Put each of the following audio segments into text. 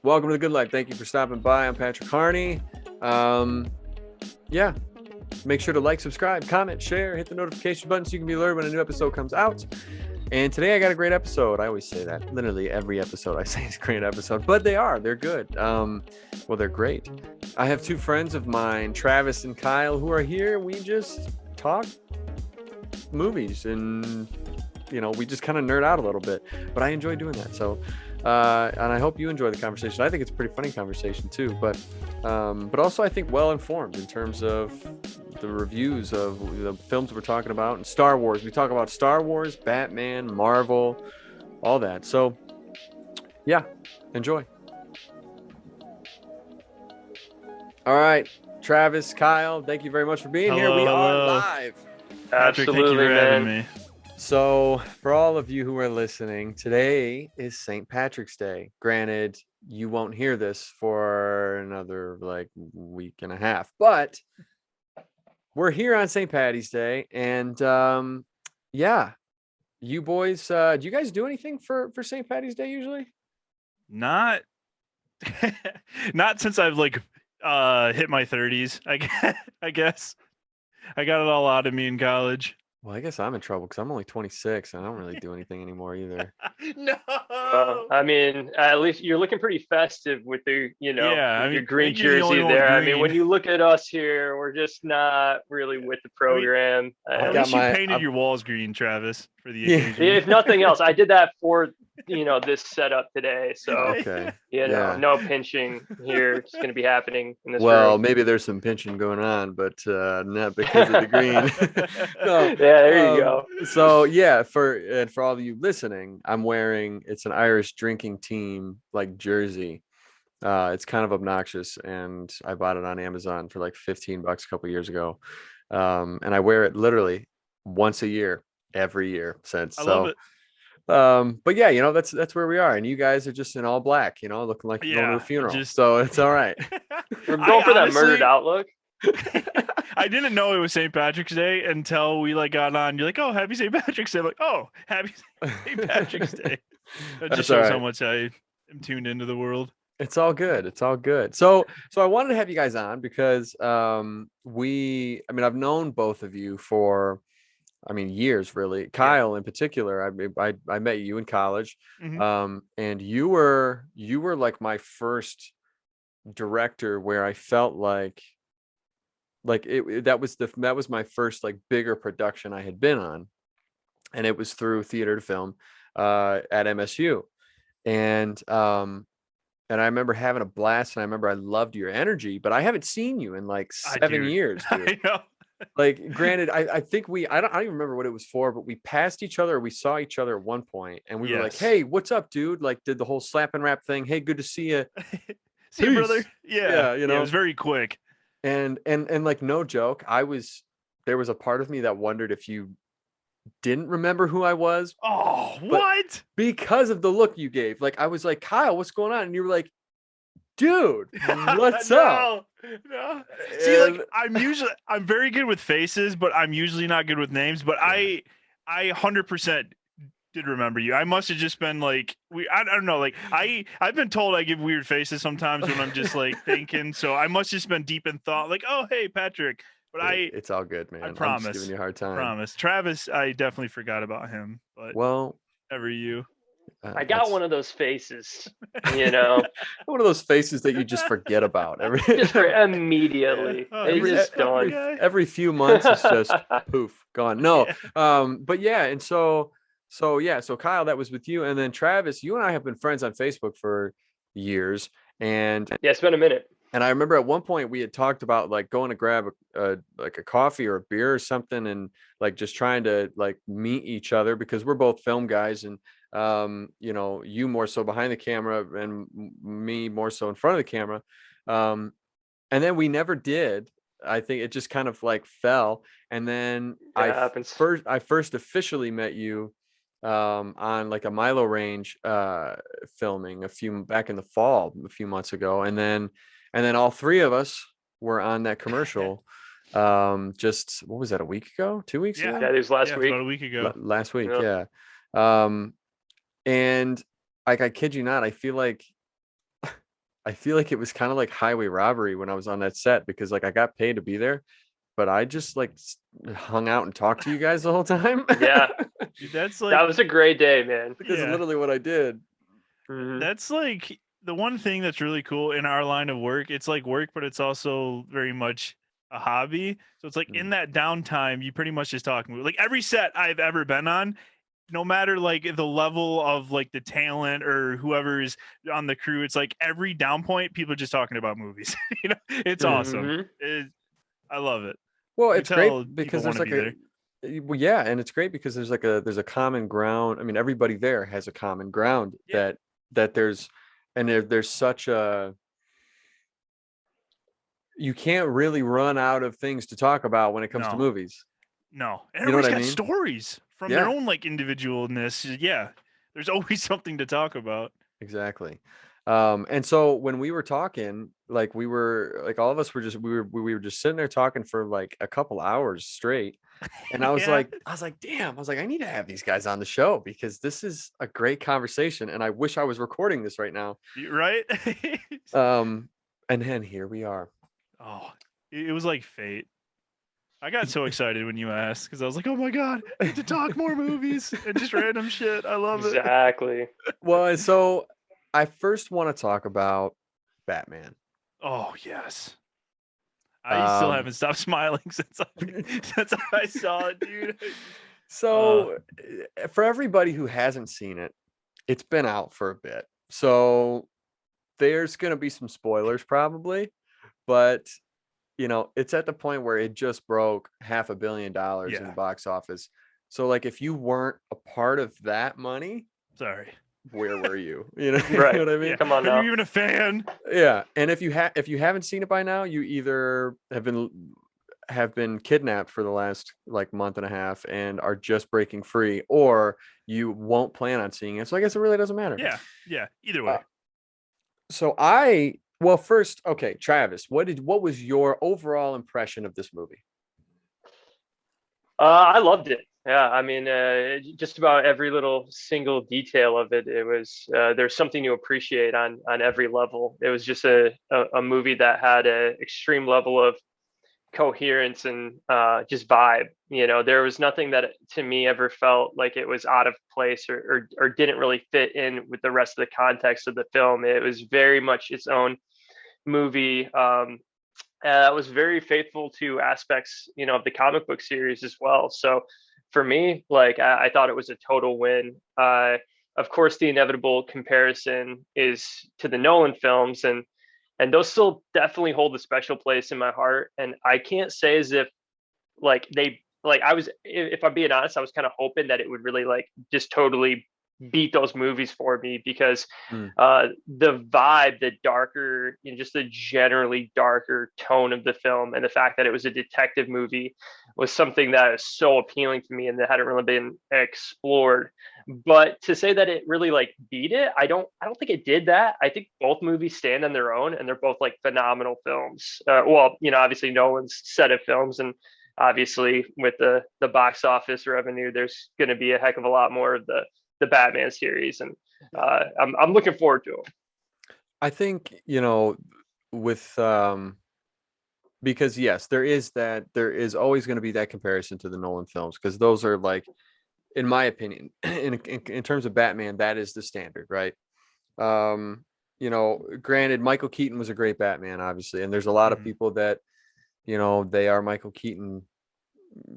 Welcome to the Good Life. Thank you for stopping by. I'm Patrick Harney. Yeah, make sure to like, subscribe, comment, share, hit the notification button so you can be alerted when a new episode comes out. And today I got a great episode. I always say that. Literally every episode I say is a great episode, but they're good. Well, they're great. I have two friends of mine, Travis and Kyle, who are here. We just talk movies and, we just kind of nerd out a little bit, but I enjoy doing that. So, and I hope you enjoy the conversation. I think it's a pretty funny conversation too, but also I think well-informed in terms of the reviews of the films we're talking about and Star Wars. We talk about Star Wars, Batman, Marvel, all that. So yeah, enjoy. All right, Travis, Kyle, thank you very much for being here. We are live. Patrick, Absolutely, thank you for having me. So for all of you who are listening, today is St. Patrick's Day. Granted, you won't hear this for another week and a half, but we're here on St. Patty's Day. And yeah, you boys, do you guys do anything for St. Patty's Day usually? Not since I've hit my 30s, I guess. I got it all out of me in college. Well, I guess I'm in trouble because I'm only 26 and I don't really do anything anymore either. No. I mean, at least you're looking pretty festive with the, your green jersey there. I mean, when you look at us here, we're just not really with the program. At least you painted your walls green, Travis, for the occasion. If nothing else, I did that for this setup today. So okay. No pinching here. It's going to be happening in this room. room. Maybe there's some pinching going on, but not because of the green. No. Yeah, there you go. So yeah, for all of you listening, I'm wearing it's an Irish drinking team jersey. It's kind of obnoxious, and I bought it on Amazon for $15 a couple years ago. And I wear it literally once a year, every year since. I love it. But yeah, that's where we are, and you guys are just in all black, looking like you're going to a funeral. So it's all right. We're going for that murdered outlook. I didn't know it was St. Patrick's Day until we got on. You're like, oh, happy St. Patrick's Day. I'm like, oh, happy St. Patrick's Day. That just shows how much I am tuned into the world. It's all good. It's all good. So I wanted to have you guys on because I've known both of you for years, really. Kyle in particular. I met you in college. Mm-hmm. And you were my first director where I felt that was my first bigger production I had been on, and it was through theater to film at MSU, and I remember having a blast, and I remember I loved your energy, but I haven't seen you in 7 years, dude. I know. Granted, I think I don't even remember what it was for, but we passed each other, or we saw each other at one point, and we were like, hey, what's up, dude? Did the whole slap and rap thing. Hey, good to see you. See you, brother. Yeah, it was very quick. And no joke, there was a part of me that wondered if you didn't remember who I was. Oh, what? Because of the look you gave. I was like, Kyle, what's going on? And you were like, dude, what's up? No. See, I'm very good with faces, but I'm usually not good with names. But I 100% did remember you. I must have just been I don't know. I've been told I give weird faces sometimes when I'm just thinking. So I must have just been deep in thought. Oh, hey, Patrick. But it's all good, man. I promise. I'm just giving you a hard time. Promise. Travis, I definitely forgot about him. But ever you. I got one of those faces, one of those faces that you just forget about immediately. Every few months, it's just poof, gone. No, but yeah, and so Kyle, that was with you, and then Travis, you and I have been friends on Facebook for years, and it's been a minute. And I remember at one point we had talked about going to grab a coffee or a beer or something, and just trying to meet each other because we're both film guys, and you more so behind the camera and me more so in front of the camera. And then we never did. I think it just kind of fell. And then I first officially met you on a Milo range filming back in the fall a few months ago, and then all three of us were on that commercial just what was that, a week ago, 2 weeks ago? Yeah, it was last week. About a week ago. Last week, yeah. And I kid you not, I feel like I feel like it was kind of like highway robbery when I was on that set, because like I got paid to be there, but I just like hung out and talked to you guys the whole time. Yeah. That's like, that was a great day, man. Because literally what I did. Mm-hmm. That's like the one thing that's really cool in our line of work. It's like work, but it's also very much a hobby. So it's like in that downtime, you pretty much just talking. Like every set I've ever been on, no matter like the level of like the talent or whoever is on the crew, it's like every down point, people are just talking about movies. You know, it's awesome. I love it. Well, it's great because there's like well, yeah, and it's great because there's a common ground. I mean, everybody there has a common ground that there's such a, you can't really run out of things to talk about when it comes to movies. No, and everybody's got stories from their own like individualness. Yeah, there's always something to talk about. Exactly. And so when we were talking, like we were like all of us were just we were just sitting there talking for like a couple hours straight. And I was like, damn, I need to have these guys on the show because this is a great conversation. And I wish I was recording this right now. Right. And then here we are. Oh, it was like fate. I got so excited when you asked because I was like, oh my God, I get to talk more movies and just random shit. I love it. Exactly. Well, so I first want to talk about Batman. Oh, yes. I still haven't stopped smiling since I saw it, dude. So for everybody who hasn't seen it, it's been out for a bit. So there's going to be some spoilers probably, but you know, it's at the point where it just broke $500 million in the box office. So like if you weren't a part of that money, sorry, where were you? You know, right. You know what I mean? Yeah, come on now. Are you even a fan? Yeah. And if you haven't seen it by now, you either have been kidnapped for the last like month and a half and are just breaking free, or you won't plan on seeing it. So I guess it really doesn't matter. Yeah. Either way. Well, first, okay, Travis, what was your overall impression of this movie? I loved it. Yeah, I mean, just about every little single detail of it. It was there's something to appreciate on every level. It was just a movie that had an extreme level of coherence and just vibe. You know, there was nothing that to me ever felt like it was out of place or didn't really fit in with the rest of the context of the film. It was very much its own movie. Was very faithful to aspects, you know, of the comic book series as well. So for me, like I thought it was a total win. Of course, the inevitable comparison is to the Nolan films, and those still definitely hold a special place in my heart. And I can't say as if like I was, if I'm being honest, I was kind of hoping that it would really like just totally beat those movies for me because the vibe, the darker, you know, just the generally darker tone of the film and the fact that it was a detective movie was something that is so appealing to me and that hadn't really been explored. But to say that it really like beat it, I don't think it did that. I think both movies stand on their own and they're both like phenomenal films. Well, you know, obviously Nolan's set of films, and obviously with the box office revenue, there's going to be a heck of a lot more of the Batman series, and I'm looking forward to them. I think, you know, with because yes, there is always going to be that comparison to the Nolan films because those are like, in my opinion, in terms of Batman, that is the standard, right? You know, granted, Michael Keaton was a great Batman, obviously, and there's a lot of people that, you know, they are Michael Keaton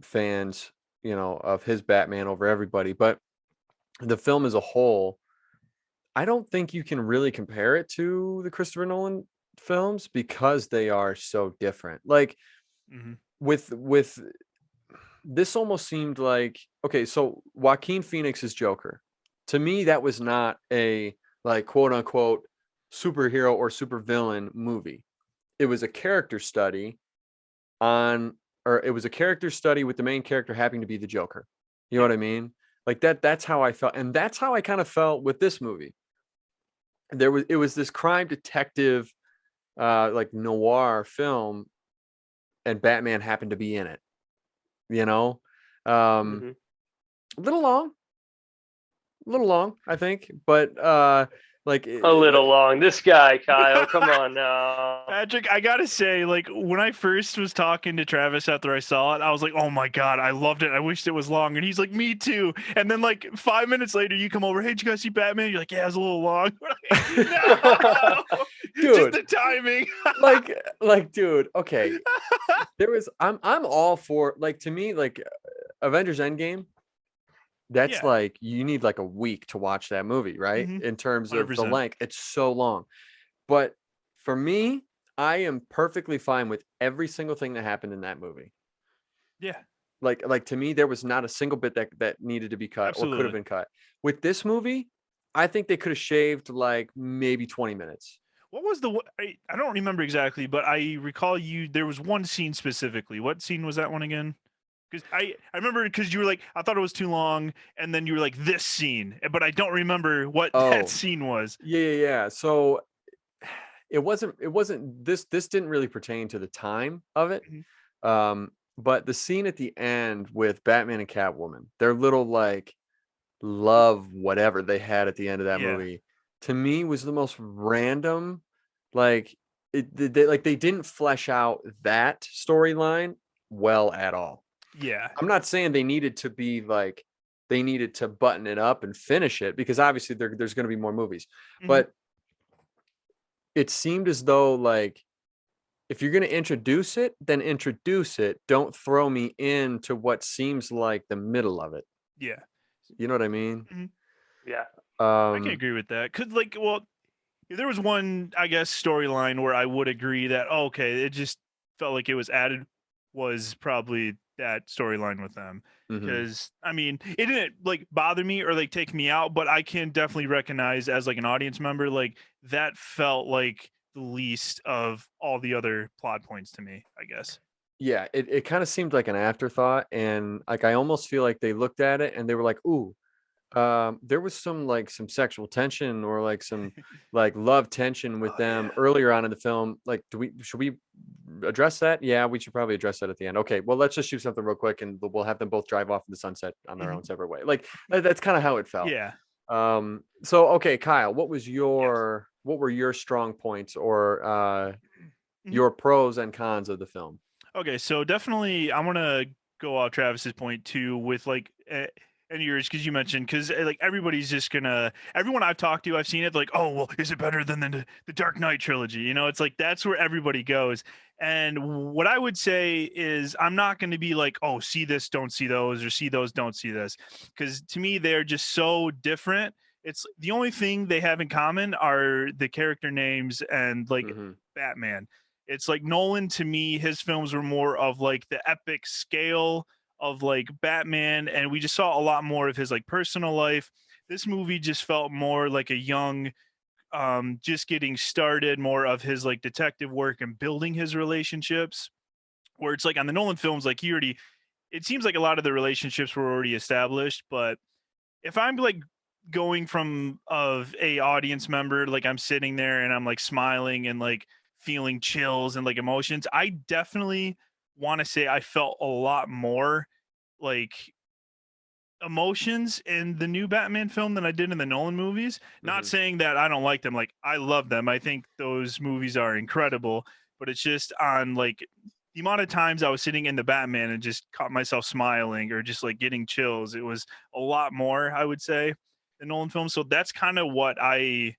fans, you know, of his Batman over everybody, but the film as a whole, I don't think you can really compare it to the Christopher Nolan films because they are so different. Like with this almost seemed like, okay, so Joaquin Phoenix's Joker, to me, that was not a like quote unquote superhero or supervillain movie. It was a character study with the main character happening to be the Joker. You know what I mean? Like that's how I felt. And that's how I kind of felt with this movie. It was this crime detective, like noir film, and Batman happened to be in it, you know, a little long, I think, but, Like A little long. This guy, Kyle. Come on now. Patrick, I gotta say, like when I first was talking to Travis after I saw it, I was like, "Oh my god, I loved it. I wished it was long." And he's like, "Me too." And then like 5 minutes later, you come over, "Hey, did you guys see Batman?" You're like, "Yeah, it was a little long." No, Dude, just the timing. dude. Okay, I'm all for, like, to me, like, Avengers Endgame. That's Yeah. like, you need like a week to watch that movie, right? Mhm. In terms of the 100%. length, it's so long. But for me, I am perfectly fine with every single thing that happened in that movie. Yeah, Like to me, there was not a single bit that needed to be cut or could have absolutely. been cut. With this movie, I think they could have shaved like maybe 20 minutes. What was I don't remember exactly, but I recall there was one scene specifically. What scene was that one again? Because I remember because you were like, I thought it was too long, and then you were like, this scene, but I don't remember what that Oh, scene was. yeah. So it wasn't this didn't really pertain to the time of it. Mhm. But the scene at the end with Batman and Catwoman, their little like love whatever they had at the end of that Yeah, movie, to me was the most random. Like they didn't flesh out that storyline well at all. yeah. I'm not saying they needed to be like, they needed to button it up and finish it, because obviously there's going to be more movies. Mhm. But it seemed as though, like, if you're going to introduce it, then introduce it. Don't throw me into what seems like the middle of it. Yeah. You know what I mean? Mhm. Yeah. I can Um, agree with that. Cause like, well, if there was one, I guess, storyline where I would agree that okay, it just felt like it was added, was probably that storyline with them. mhm. Because I mean, it didn't like bother me or like take me out, but I can definitely recognize as like an audience member, like that felt like the least of all the other plot points to me, I guess. Yeah, it kind of seemed like an afterthought, and like I almost feel like they looked at it and they were like, "Ooh, there was some sexual tension or like some like love tension with Oh them yeah. earlier on in the film. Like, should we address that? Yeah, we should probably address that at the end. Okay, well, let's just shoot something real quick and we'll have them both drive off in the sunset on their Mhm. own separate way. Like that's kind of how it felt. Yeah. So okay, Kyle, Yes. what were your strong points or Mhm. your pros and cons of the film? Okay, so definitely I want to go off Travis's point too with like and yours because you mentioned because like everybody's just gonna everyone I've talked to I've seen it like oh well is it better than the Dark Knight trilogy, you know, it's like that's where everybody goes. And what I would say is I'm not going to be like oh see this don't see those or see those don't see this because to me they're just so different. It's the only thing they have in common are the character names and like Hmm. Batman. It's like Nolan to me, his films were more of like the epic scale of like Batman, and we just saw a lot more of his like personal life. This movie just felt more like a young, just getting started, more of his like detective work and building his relationships. Where it's like on the Nolan films, like he already, it seems like a lot of the relationships were already established. But if I'm like going from of a audience member, like I'm sitting there and I'm like smiling and like feeling chills and like emotions, I definitely want to say I felt a lot more like emotions in the new Batman film than I did in the Nolan movies. Not Hmm. saying that I don't like them. Like I love them. I think those movies are incredible, but it's just on like the amount of times I was sitting in the Batman and just caught myself smiling or just like getting chills. It was a lot more, I would say, the Nolan film. So that's kind of what I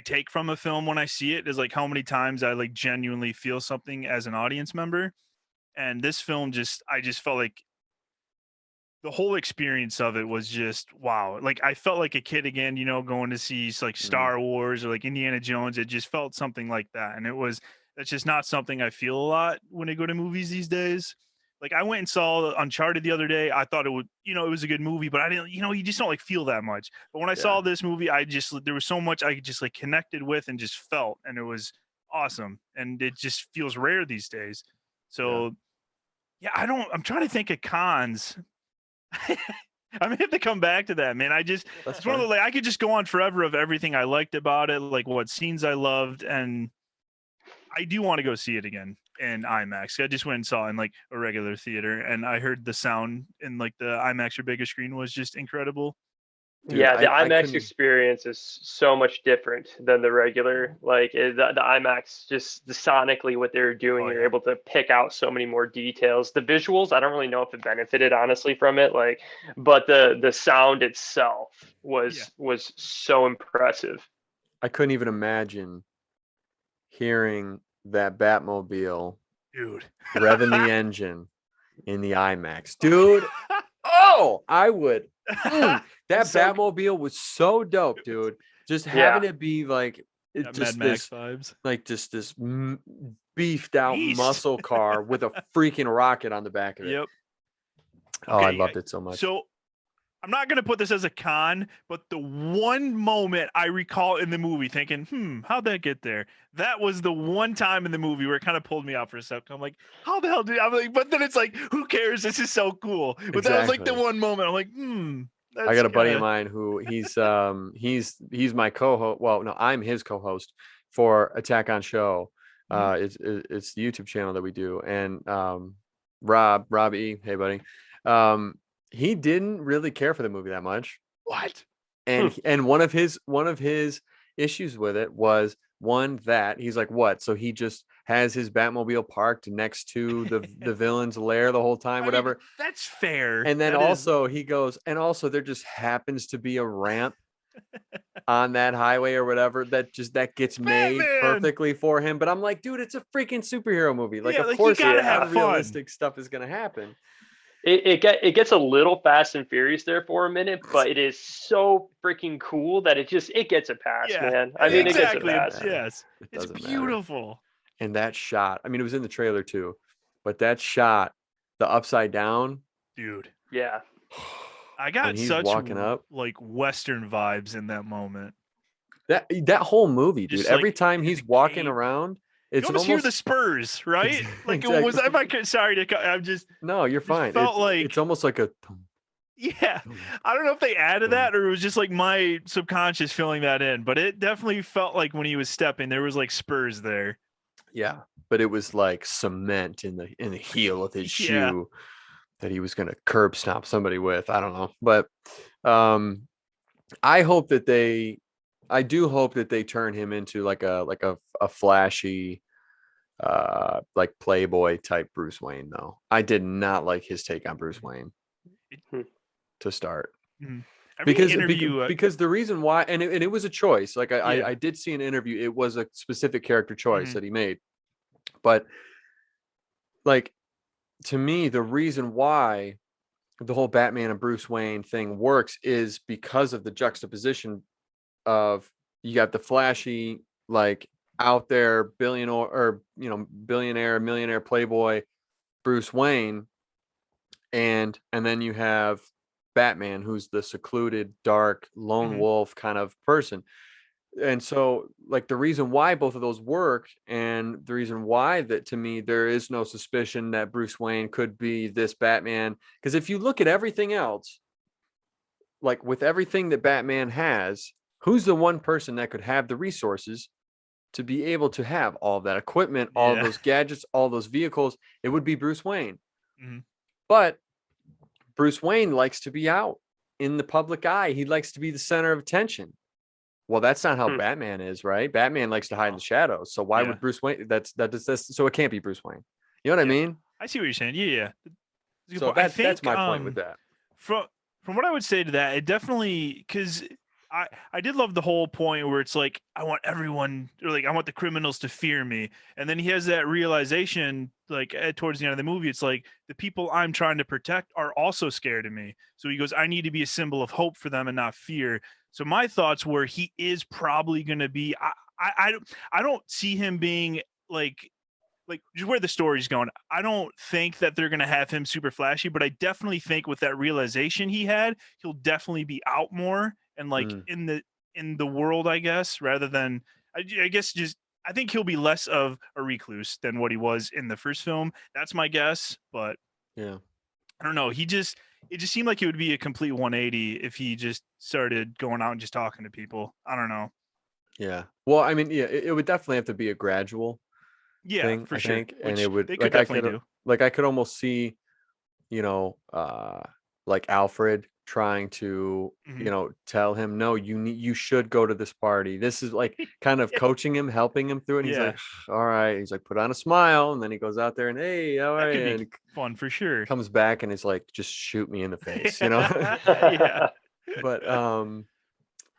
take from a film when I see it is like how many times I like genuinely feel something as an audience member. And this film just I just felt like the whole experience of it was just wow. Like I felt like a kid again, you know, going to see like Hmm. Star Wars or like Indiana Jones. It just felt something like that. And it was that's just not something I feel a lot when I go to movies these days. Like I went and saw Uncharted the other day. I thought it would, you know, it was a good movie, but I didn't, you know, you just don't like feel that much. But when I Yeah. saw this movie, I just there was so much I just like connected with and just felt, and it was awesome. And it just feels rare these days. Yeah. So yeah, I'm trying to think of cons. I'm gonna have to come back to that, man. I just That's it's one of fine. the like I could just go on forever of everything I liked about it, like what scenes I loved, and I do want to go see it again in IMAX. I just went and saw it in like a regular theater, and I heard the sound in like the IMAX or bigger screen was just incredible. Dude, Yeah, the I IMAX couldn't. experience is so much different than the regular. Like the IMAX, just the sonically what they're doing, Oh you're yeah. able to pick out so many more details. The visuals, I don't really know if it benefited honestly from it, like, but the sound itself Yeah. was so impressive. I couldn't even imagine hearing that Batmobile Dude. revving the engine in the IMAX, dude. Oh, I would. That So Batmobile was so dope, dude. Just having Yeah, it be like Got just Mad Max this, vibes. like just this beefed out Beast. muscle car with a freaking rocket on the back of it. Yep. Oh, I Okay. loved it so much. So I'm not going to put this as a con, but the one moment I recall in the movie thinking, how'd that get there? That was the one time in the movie where it kind of pulled me out for a second. I'm like, how the hell did I'm like, but then it's like, who cares? This is so cool. But that was like the Exactly. one moment. I'm like, I that's got a buddy of kinda, mine who he's my co-host. Well, no, I'm his co-host for Attack on Show. It's the YouTube channel that we do, and Rob E. Hey, buddy. He didn't really care for the movie that much, what? and one of his issues with it was one that he's like, what? So he just has his Batmobile parked next to the villain's lair the whole time, whatever. I mean, that's fair. And then That is- also he goes, and also there just happens to be a ramp on that highway or whatever that gets made Batman! perfectly for him. But I'm like, dude, it's a freaking superhero movie. Like, Yeah, of like, you course, gotta have fun. unrealistic stuff is gonna happen. it gets a little Fast and Furious there for a minute, but it is so freaking cool that it gets a pass, Yeah, man. I mean, exactly. it gets a pass. Yes, It it's doesn't matter. beautiful. And that shot, I mean, it was in the trailer too, but that shot, the upside down, Dude. Yeah. I got when he's such walking up, like Western vibes in that moment. that whole movie, dude. Just, Every like, time in he's the walking cape. around, You it's almost hear the Spurs, right? Like, Exactly. was that sorry to I'm just No, you're fine. felt like- it's almost like a yeah. I don't know if they added that or it was just like my subconscious filling that in, but it definitely felt like when he was stepping, there was like Spurs there. yeah, but it was like cement in the heel of his Yeah. shoe that he was gonna curb stomp somebody with. I don't know, but I do hope that they turn him into like a flashy like Playboy type Bruce Wayne, though. I did not like his take on Bruce Wayne to start. Every Because interview, because the reason why, and it was a choice. Like Yeah. I did see an interview. It was a specific character choice Mhm. that he made, but like, to me, the reason why the whole Batman and Bruce Wayne thing works is because of the juxtaposition of, you got the flashy, like, out there billionaire millionaire playboy Bruce Wayne, and then you have Batman, who's the secluded, dark, lone Mhm. wolf kind of person. And so, like, the reason why both of those work, and the reason why that, to me, there is no suspicion that Bruce Wayne could be this Batman, because if you look at everything else, like with everything that Batman has, who's the one person that could have the resources to be able to have all of that equipment, all of Yeah. those gadgets, all those vehicles? It would be Bruce Wayne. Mhm. But Bruce Wayne likes to be out in the public eye. He likes to be the center of attention. Well, that's not how Batman is, right? Batman likes to hide in the shadows. So why Yeah. would Bruce Wayne? So it can't be Bruce Wayne. You know what I mean? I see what you're saying. Yeah. That's a good So point. I that's my think, point with that. From what I would say to that, it definitely, because I did love the whole point where it's like, I want everyone, or like, I want the criminals to fear me. And then he has that realization, like towards the end of the movie, it's like, the people I'm trying to protect are also scared of me. So he goes, I need to be a symbol of hope for them and not fear. So my thoughts were, he is probably going to be, I don't see him being like just where the story's going. I don't think that they're going to have him super flashy, but I definitely think with that realization he had, he'll definitely be out more and like in the world, I guess, rather than I guess just I think he'll be less of a recluse than what he was in the first film. That's my guess, but Yeah. I don't know. It just seemed like it would be a complete 180 if he just started going out and just talking to people. I don't know. Yeah. Well, I mean, yeah, it would definitely have to be a gradual thing, for I sure. think. And Which it would, they could definitely do. like, I could almost see, like Alfred trying to, tell him, no, you should go to this party. This is like kind of coaching him, helping him through it. And he's like, all right. He's like, put on a smile. And then he goes out there and, hey, all right. That could And be fun for sure. comes back and is like, just shoot me in the face, Yeah. But I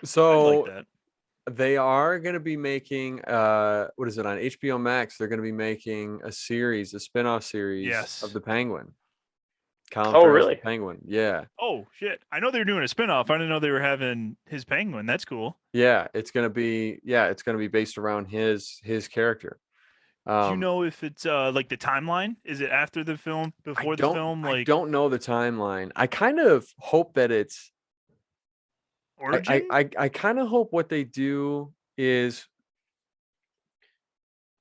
so like that. they are going to be making what is it, on HBO Max? They're going to be making a spin-off series of the Penguin. Colin Farrell's really? the Penguin. Yeah. Oh shit! I know they were doing a spinoff. I didn't know they were having his Penguin. That's cool. Yeah, it's gonna be based around his character. Do you know if it's like the timeline? Is it after the film, before the film? Like, I don't know the timeline. I kind of hope that it's origin. I kind of hope what they do is,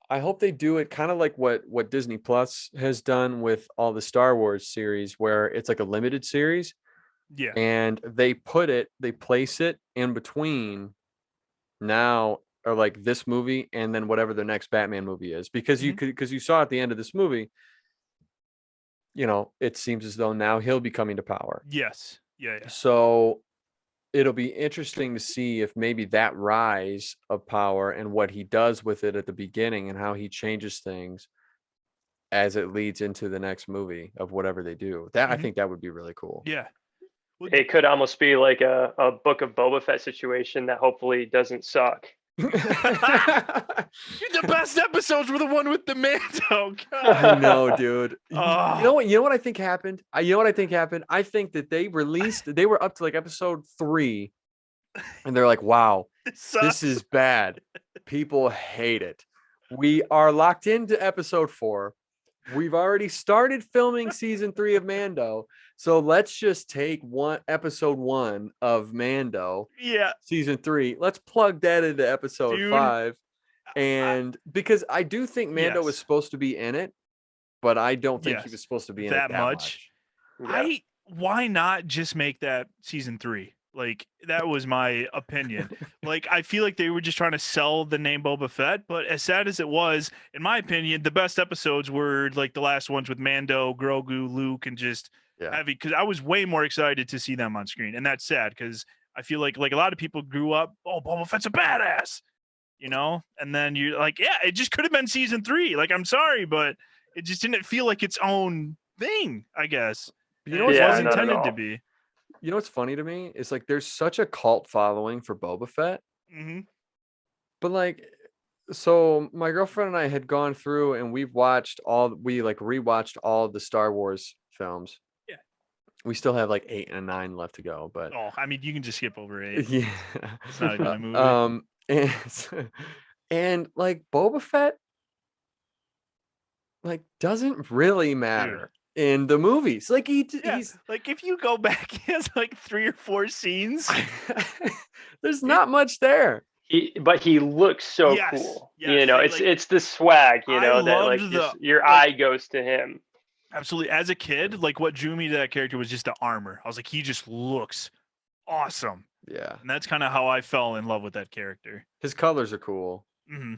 I hope they do it kind of like what Disney Plus has done with all the Star Wars series, where it's like a limited series. Yeah. And they place it in between now, or like this movie and then whatever the next Batman movie is, because you saw at the end of this movie, it seems as though now he'll be coming to power. Yes. Yeah. So it'll be interesting to see if maybe that rise of power and what he does with it at the beginning and how he changes things as it leads into the next movie of whatever they do. That I think that would be really cool. Yeah. It could almost be like a Book of Boba Fett situation that hopefully doesn't suck. The best episodes were the one with the Mando. I know, dude. Oh. You know what I think happened? I think that they were up to like episode 3 and they're like, wow, this is bad. People hate it. We are locked into episode 4. We've already started filming season 3 of Mando. So let's just take episode 1 of Mando. Yeah. Season 3. Let's plug that into episode 5. And because I do think Mando was supposed to be in it, but I don't think he was supposed to be in it that much. Yeah. Why not just make that season 3? Like, that was my opinion. Like, I feel like they were just trying to sell the name Boba Fett, but as sad as it was, in my opinion, the best episodes were like the last ones with Mando, Grogu, Luke, and just heavy, because I was way more excited to see them on screen. And that's sad because I feel like a lot of people grew up, oh, Boba Fett's a badass, and then you're like, yeah, it just could have been season 3. Like, I'm sorry, but it just didn't feel like its own thing, I guess. It wasn't intended to be. You know what's funny to me? It's like there's such a cult following for Boba Fett. Mm-hmm. But like, so my girlfriend and I had gone through and we rewatched all of the Star Wars films. Yeah. We still have like 8 and 9 left to go, but I mean, you can just skip over 8. Yeah. It's not even a movie. And like Boba Fett like doesn't really matter. In the movies, like he's like, if you go back, he has like 3 or 4 scenes. There's not much there. But he looks so cool. Yes. It's the swag, that like your eye goes to him. Absolutely. As a kid, like what drew me to that character was just the armor. I was like, he just looks awesome. Yeah. And that's kind of how I fell in love with that character. His colors are cool. Mm-hmm.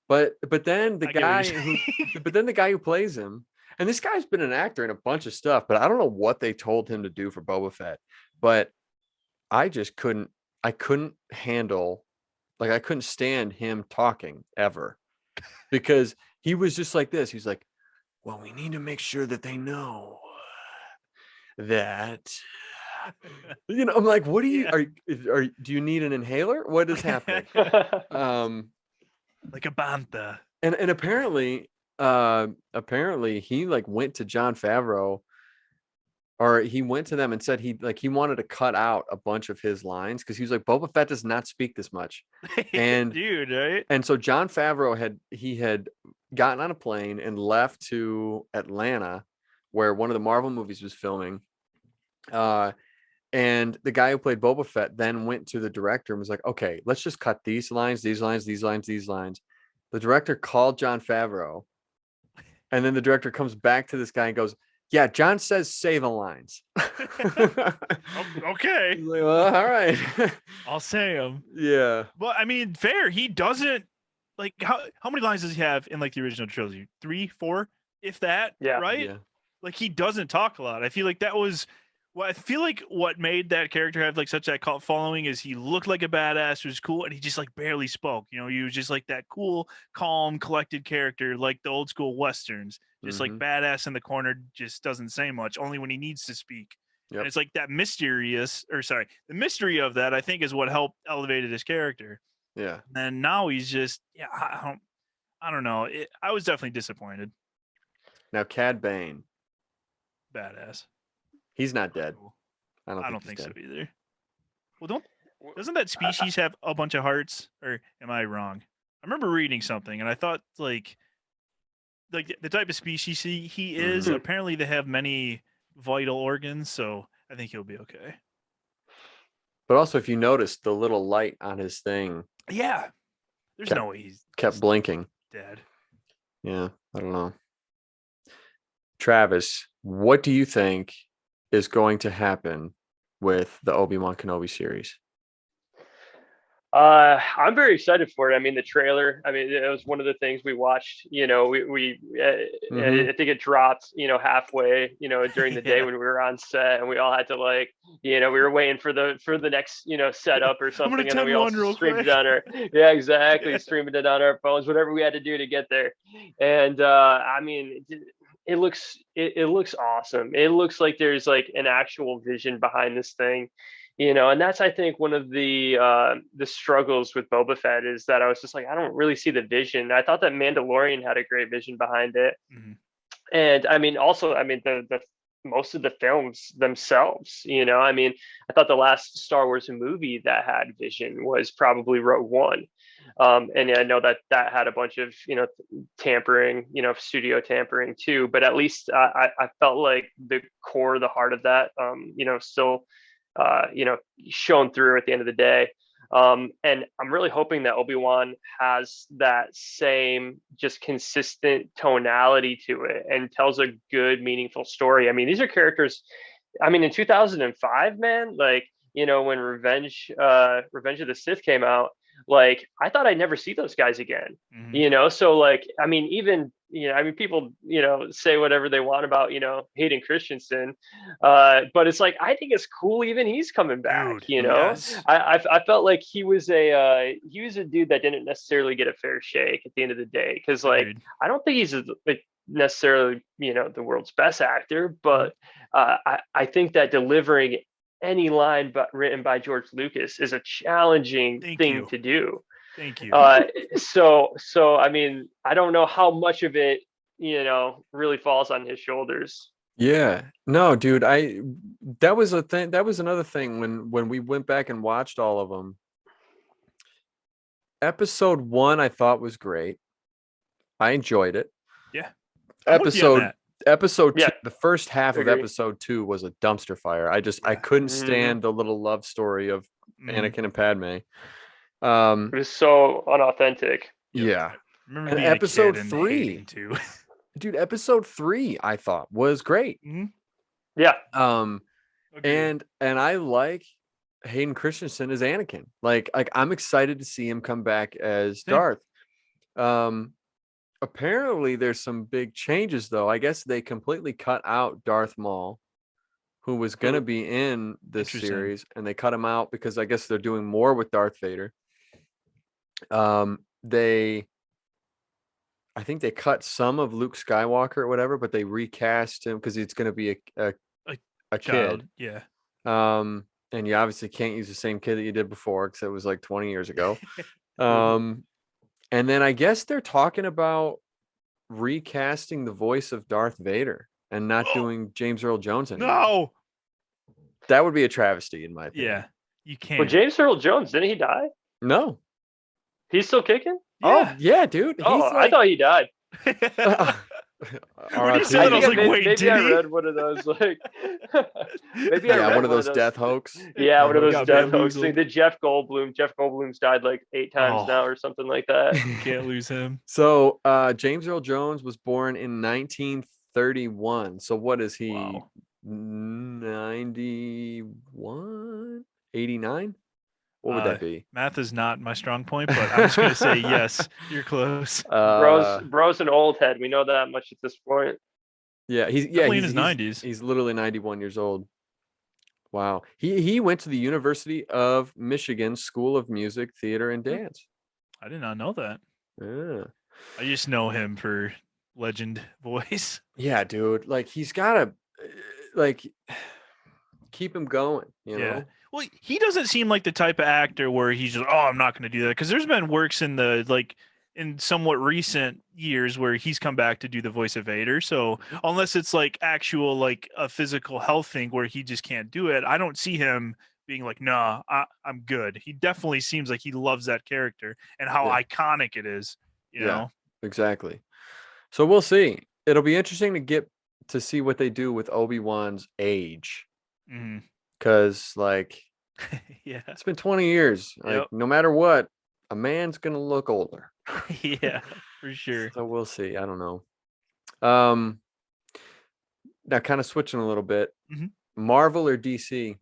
But then the guy who plays him. And this guy's been an actor in a bunch of stuff, but I don't know what they told him to do for Boba Fett. But I just couldn't stand him talking ever. Because he was just like this. He's like, well, we need to make sure that they know that, I'm like, what do you, do you need an inhaler? What is happening? Like a bantha. And apparently he like went to Jon Favreau, or he went to them and said he wanted to cut out a bunch of his lines because he was like, Boba Fett does not speak this much. And dude, right? And so Jon Favreau had gotten on a plane and left to Atlanta, where one of the Marvel movies was filming. And the guy who played Boba Fett then went to the director and was like, okay, let's just cut these lines, these lines, these lines, these lines. The director called Jon Favreau. And then the director comes back to this guy and goes, yeah, John says say the lines. Okay. Like, well, all right. I'll say them. Yeah. But I mean, fair. He doesn't like how many lines does he have in like the original trilogy? 3, 4, if that. Yeah. Right? Yeah. Like he doesn't talk a lot. I feel like that was Well, I feel like what made that character have like such that cult following is he looked like a badass, was cool, and he just like barely spoke. You know, he was just like that cool, calm, collected character, like the old school westerns. Just like badass in the corner, just doesn't say much, only when he needs to speak. Yep. And it's like that the mystery of that I think is what helped elevated his character. Yeah. And now he's just I don't know. I was definitely disappointed. Now Cad Bane, Badass. he's not dead. Cool. I don't think so dead. either. Well, doesn't that species have a bunch of hearts, or am I wrong? I remember reading something, and I thought like the type of species he is. Apparently, they have many vital organs, so I think he'll be okay. But also, if you notice the little light on his thing, yeah, there's no way he's kept blinking. Dead. Yeah, I don't know. Travis, what do you think is going to happen with the Obi-Wan Kenobi series? I'm very excited for it. I mean, the trailer, I mean, it was one of the things we watched, you know, I think it dropped, you know, halfway, you know, during the day when we were on set, and we all had to like, you know, we were waiting for the next, you know, setup or something. And then we all streamed it on our, streaming it on our phones, whatever we had to do to get there. And, I mean, it looks awesome. It looks like there's like an actual vision behind this thing. You know, and that's, I think, one of the struggles with Boba Fett is that I was just like, I don't really see the vision. I thought that Mandalorian had a great vision behind it. And I mean, also, I mean, the most of the films themselves, you know, I mean, I thought the last Star Wars movie that had vision was probably Rogue One. And I know that had a bunch of, you know, tampering, you know, studio tampering too, but at least I felt like the core, the heart of that, you know, still you know, shown through at the end of the day. And I'm really hoping that Obi-Wan has that same just consistent tonality to it and tells a good, meaningful story. I mean, these are characters, I mean, in 2005, man, like, you know, when Revenge of the Sith came out, like, I thought I'd never see those guys again, you know? So like, I mean, even, you know, I mean, people, you know, say whatever they want about, you know, Hayden Christensen. But it's like, I think it's cool. Even he's coming back, you know, yes. I felt like he was a dude that didn't necessarily get a fair shake at the end of the day. Cause like, I don't think he's necessarily, you know, the world's best actor, but I think that delivering any line but written by George Lucas is a challenging thing to do. Thank you. So I mean, I don't know how much of it, you know, really falls on his shoulders. Yeah. No, dude, that was a thing. That was another thing when we went back and watched all of them. Episode 1 I thought was great. I enjoyed it. Yeah. Episode 2, the first half of episode 2 was a dumpster fire. I couldn't stand the little love story of Anakin and Padme. It was so unauthentic. Yeah. And episode 3 too. Dude, episode 3 I thought was great. Yeah. And I like Hayden Christensen as Anakin. Like I'm excited to see him come back as Darth. Apparently there's some big changes though. I guess they completely cut out Darth Maul, who was going to be in this series, and they cut him out because I guess they're doing more with Darth Vader. I think they cut some of Luke Skywalker or whatever, but they recast him because it's going to be a kid. Yeah. And you obviously can't use the same kid that you did before because it was like 20 years ago. And then I guess they're talking about recasting the voice of Darth Vader and not doing James Earl Jones anymore. No. That would be a travesty in my opinion. Yeah. You can't. Well, James Earl Jones, didn't he die? No. He's still kicking? Yeah. Oh, yeah, dude. Oh, I thought he died. When you said that, I was like, wait, maybe I read one of those, like, maybe I read one of those death hoax. Yeah, one of those death hoax things. The Jeff Goldblum's died like 8 times now or something like that. You can't lose him. So James Earl Jones was born in 1931. So what is he? Wow. 91? 89? What would that be? Math is not my strong point, but I'm just going to say yes. You're close. Bro's an old head. We know that much at this point. Yeah, he's in his 90s. He's literally 91 years old. Wow. He went to the University of Michigan School of Music, Theater, and Dance. I did not know that. Yeah. I just know him for legend voice. Yeah, dude. Like he's gotta like keep him going, you Yeah. know? Well, he doesn't seem like the type of actor where he's just, oh, I'm not going to do that. Because there's been works in the in somewhat recent years where he's come back to do the voice of Vader. So unless it's like actual like a physical health thing where he just can't do it, I don't see him being like, nah, I'm good. He definitely seems like he loves that character and how Yeah. iconic it is. You know? Exactly. So we'll see. It'll be interesting to get to see what they do with Obi-Wan's age. Mm-hmm. Because like Yeah. it's been 20 years. Like no matter what, a man's gonna look older. Yeah, for sure. So we'll see. I don't know. Now kind of switching a little bit. Mhm. Marvel or DC?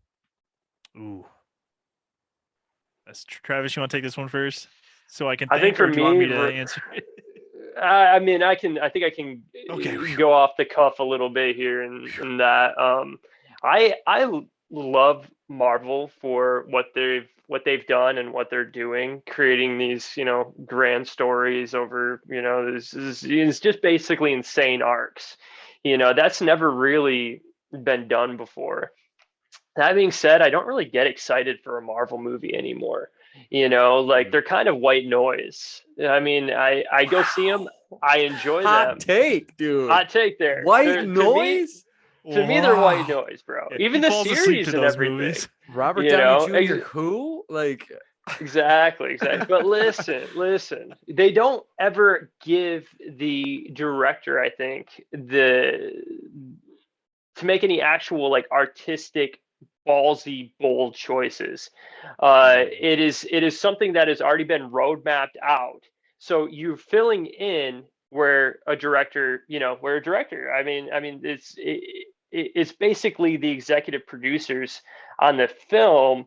Ooh. That's Travis, you want to take this one first? So I can I think for or do you want me, me to answer? I mean, I think I can Okay. go off the cuff a little bit here in that. I love Marvel for what they've done and what they're doing, creating these, grand stories over, this is just basically insane arcs. That's never really been done before. That being said, I don't really get excited for a Marvel movie anymore. Like they're kind of white noise. I mean, I go see them. I enjoy Hot them. take, dude. Hot take there. White noise? To me, they're white noise, bro. Yeah, Even he the falls asleep to series and those everything. movies. Robert Downey Jr. Who? Like Exactly. But listen. They don't ever give the director, I think, to make any actual like artistic ballsy bold choice. It is something that has already been road mapped out, so you're filling in where a director, I mean it's basically the executive producers on the film,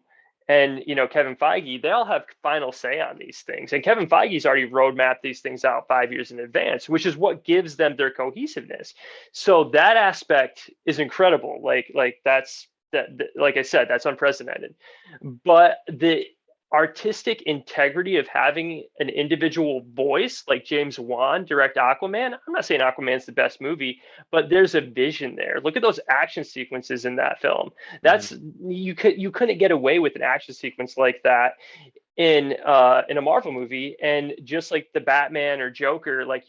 and Kevin Feige, they all have final say on these things, and Kevin Feige's already roadmapped these things out 5 years in advance, which is what gives them their cohesiveness. So that aspect is incredible. Like that's that, like I said, that's unprecedented. But the artistic integrity of having an individual voice like James Wan direct Aquaman, I'm not saying Aquaman's the best movie, but there's a vision there. Look at those action sequences in that film. That's you couldn't get away with an action sequence like that in a Marvel movie. And just like the Batman or Joker, like,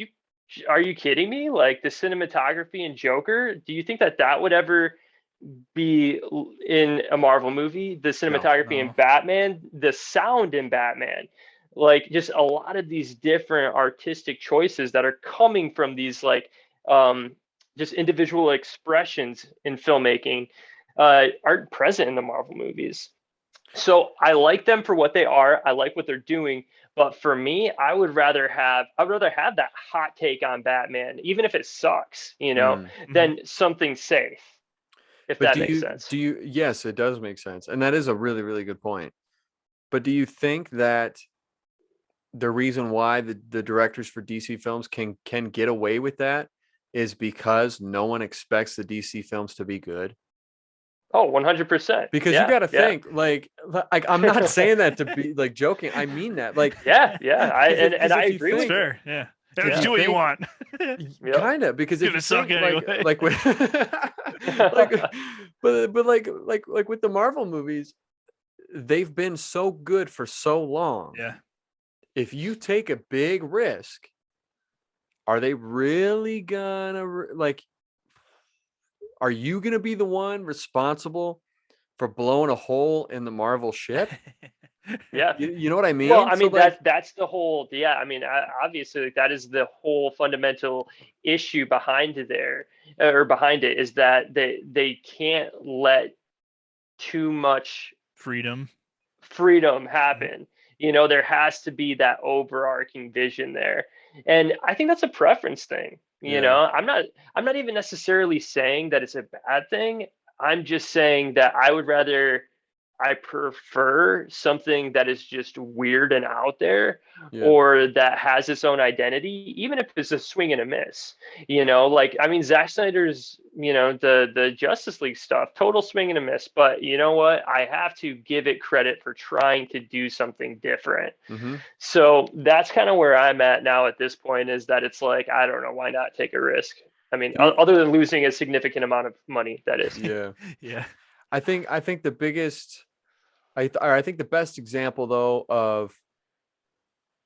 are you kidding me? Like the cinematography in Joker, do you think that would ever be in a Marvel movie? The cinematography in Batman, the sound in Batman, like just a lot of these different artistic choices that are coming from these like just individual expressions in filmmaking aren't present in the Marvel movies. So I like them for what they are. I like what they're doing. But for me, I'd rather have that hot take on Batman, even if it sucks, than something safe. If that makes sense. Yes, it does make sense. And that is a really, really good point. But do you think that the reason why the directors for DC films can get away with that is because no one expects the DC films to be good? Oh, 100%. Because you got to think like I'm not saying that to be like joking. I mean that like yeah. I agree with fair. Yeah. Do what you want. Kind of, because if you think anyway. like with but like with the Marvel movies, they've been so good for so long. Yeah. If you take a big risk, are they really gonna like? Are you gonna be the one responsible for blowing a hole in the Marvel ship? Yeah. You know what I mean? Well, I mean, that's the whole, I mean, obviously that is the whole fundamental issue behind it is that they can't let too much freedom happen. There has to be that overarching vision there. And I think that's a preference thing. I'm not even necessarily saying that it's a bad thing. I'm just saying that I would rather I prefer something that is just weird and out there, Yeah. or that has its own identity, even if it's a swing and a miss. Like, I mean, Zack Snyder's, the Justice League stuff, total swing and a miss. But you know what? I have to give it credit for trying to do something different. Mm-hmm. So that's kind of where I'm at now at this point, is that it's like, I don't know, why not take a risk? I mean, other than losing a significant amount of money, that is. Yeah. Yeah. I think the biggest, I think the best example though of,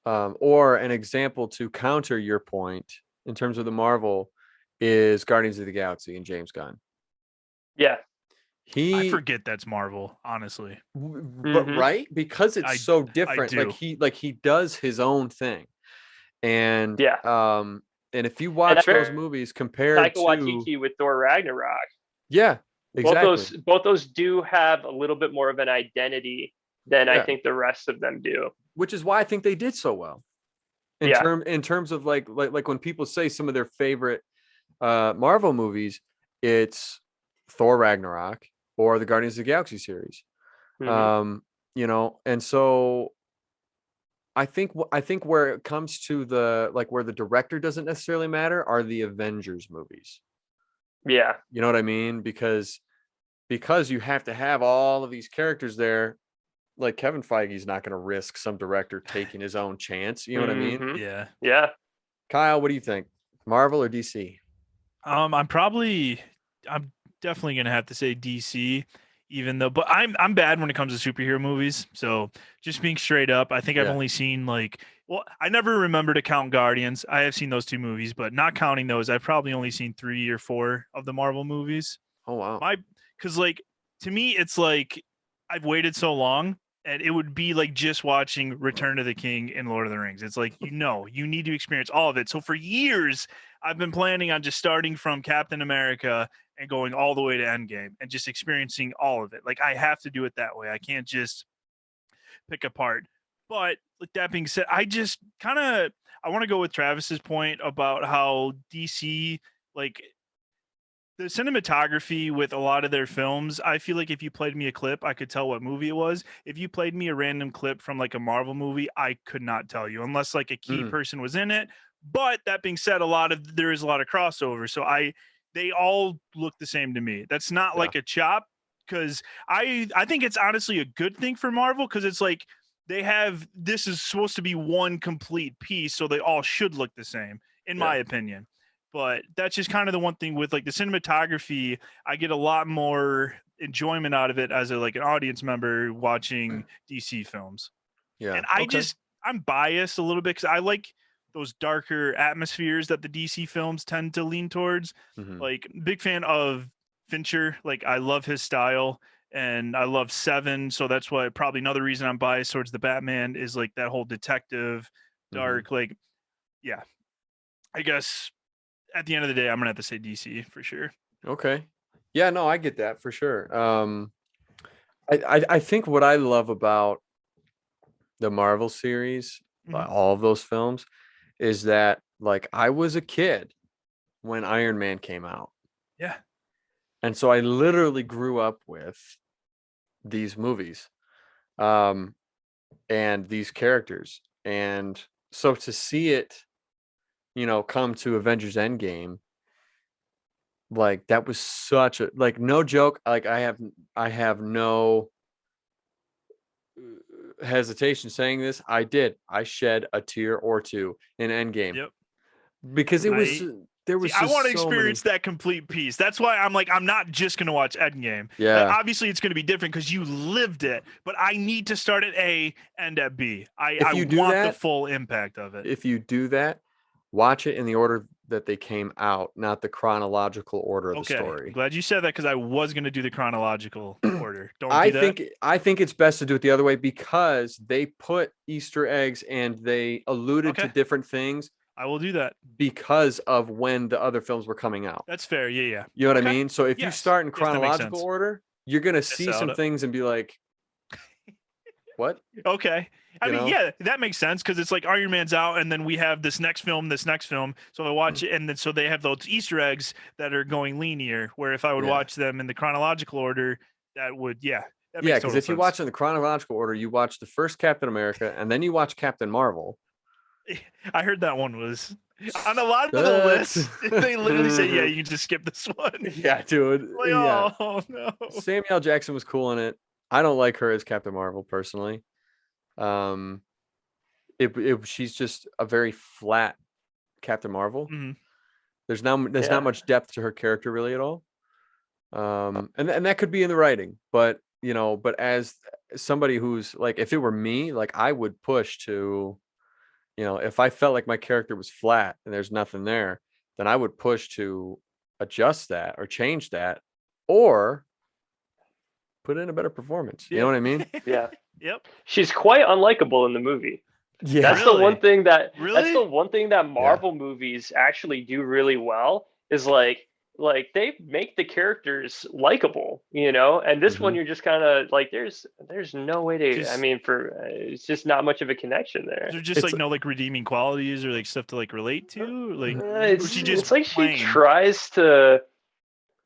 or an example to counter your point in terms of the Marvel, is Guardians of the Galaxy and James Gunn. Yeah. I forget that's Marvel, honestly. But right, because it's so different. Like he does his own thing, and and if you watch those movies compared to Taika Waititi with Thor Ragnarok, exactly, both those do have a little bit more of an identity than I think the rest of them do. Which is why I think they did so well. In terms of like when people say some of their favorite Marvel movies, it's Thor Ragnarok or the Guardians of the Galaxy series. And so I think where it comes to where the director doesn't necessarily matter are the Avengers movies. Yeah. You know what I mean? Because you have to have all of these characters there. Like Kevin Feige's not going to risk some director taking his own chance. You know what I mean? Yeah. Yeah. Kyle, what do you think? Marvel or DC? I'm definitely gonna have to say DC, even though, but I'm bad when it comes to superhero movies. So just being straight up, I think I've only seen I never remember to count Guardians. I have seen those 2 movies, but not counting those, I've probably only seen 3 or 4 of the Marvel movies. Oh wow. Because to me, it's like I've waited so long, and it would be like just watching Return of the King and Lord of the Rings. It's like, you need to experience all of it. So for years, I've been planning on just starting from Captain America and going all the way to Endgame and just experiencing all of it. Like, I have to do it that way. I can't just pick apart. But with that being said, I just I want to go with Travis's point about how DC, like, the cinematography with a lot of their films, I feel like if you played me a clip, I could tell what movie it was. If you played me a random clip from like a Marvel movie, I could not tell you unless like a key person was in it. But that being said, there is a lot of crossover. So they all look the same to me. That's not like a chop, because I think it's honestly a good thing for Marvel, because it's like this is supposed to be one complete piece, so they all should look the same, in my opinion. But that's just kind of the one thing with like the cinematography. I get a lot more enjoyment out of it as an audience member watching DC films. Yeah. And I'm biased a little bit because I like those darker atmospheres that the DC films tend to lean towards. Like, big fan of Fincher. Like, I love his style, and I love Seven. So that's why probably another reason I'm biased towards the Batman is like that whole detective, dark, I guess at the end of the day, I'm gonna have to say DC for sure. Okay. Yeah, no, I get that for sure. I think what I love about the Marvel series, all of those films, is that like I was a kid when Iron Man came out. Yeah. And so I literally grew up with these movies, and these characters. And so to see it, come to Avengers Endgame, like that was such a, like, no joke. Like I have no hesitation saying this. I shed a tear or two in Endgame. Yep. Because it was, there was I want to experience that complete piece. That's why I'm not just going to watch Endgame. Yeah. Like, obviously it's going to be different because you lived it, but I need to start at A and at B. I want the full impact of it. If you do that, watch it in the order that they came out, not the chronological order of the story. I'm glad you said that, because I was going to do the chronological order. I think it's best to do it the other way, because they put Easter eggs and they alluded to different things. I will do that because of when the other films were coming out. That's fair. Yeah. You know what I mean? So if you start in chronological order, you're going to see some things and be like, what? Okay. I mean, that makes sense, because it's like Iron Man's out, and then we have this next film. So I watch it, and then so they have those Easter eggs that are going linear, where if I would watch them in the chronological order, that would, That Yeah, makes because total if you sense. watch in the chronological order, you watch the first Captain America and then you watch Captain Marvel. I heard that one was on a lot of the That's lists. They literally say, "Yeah, Mhm. you can just skip this one." yeah, dude. Like, Yeah. oh no. Samuel L. Jackson was cool in it. I don't like her as Captain Marvel personally. Um, she's just a very flat Captain Marvel. Mhm. There's Yeah. not much depth to her character really at all. And that could be in the writing, but but as somebody who's like, if it were me, like I would push to, if I felt like my character was flat and there's nothing there, then I would push to adjust that or change that or put in a better performance. You know what I mean? Yeah. Yep. She's quite unlikable in the movie. Yeah. That's the one Really? thing that Really? Marvel movies actually do really well is like they make the characters likable, and this one Mhm. you're just kind of like there's no way to, I Just mean, for it's just not much of a connection there. There's just It's like no like redeeming qualities or like stuff to like relate to, like, or It's she just it's like she plain. tries to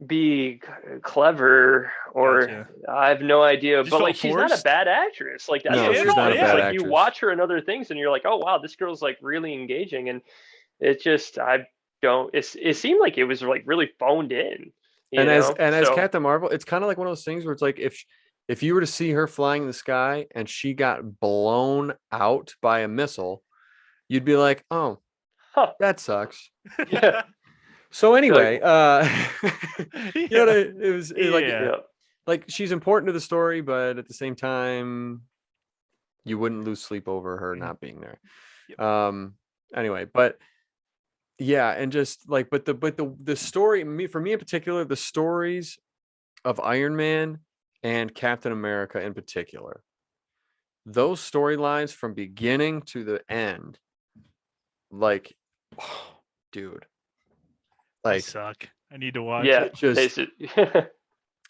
be clever, or Gotcha. I have no idea, Just but felt like she's not a forced? bad actress. Like that's No, the Yeah, she's weird not a thing. yeah. It's bad like you actress. watch her in other things and you're like, oh wow, this girl's like really engaging, and it just I don't. It seemed like it was like really phoned in, And as So Captain Marvel, it's kind of like one of those things where it's like if you were to see her flying in the sky and she got blown out by a missile, you'd be like, "Oh, huh? that sucks." Yeah, So you're like anyway, Yeah. it was yeah, like she's important to the story, but at the same time, you wouldn't lose sleep over her Mhm. not being there. Yep. Anyway, but yeah, and just like, but the story, for me in particular, the stories of Iron Man and Captain America in particular, those storylines from beginning to the end, like, dude, I like suck. I need to watch yeah. it. it just,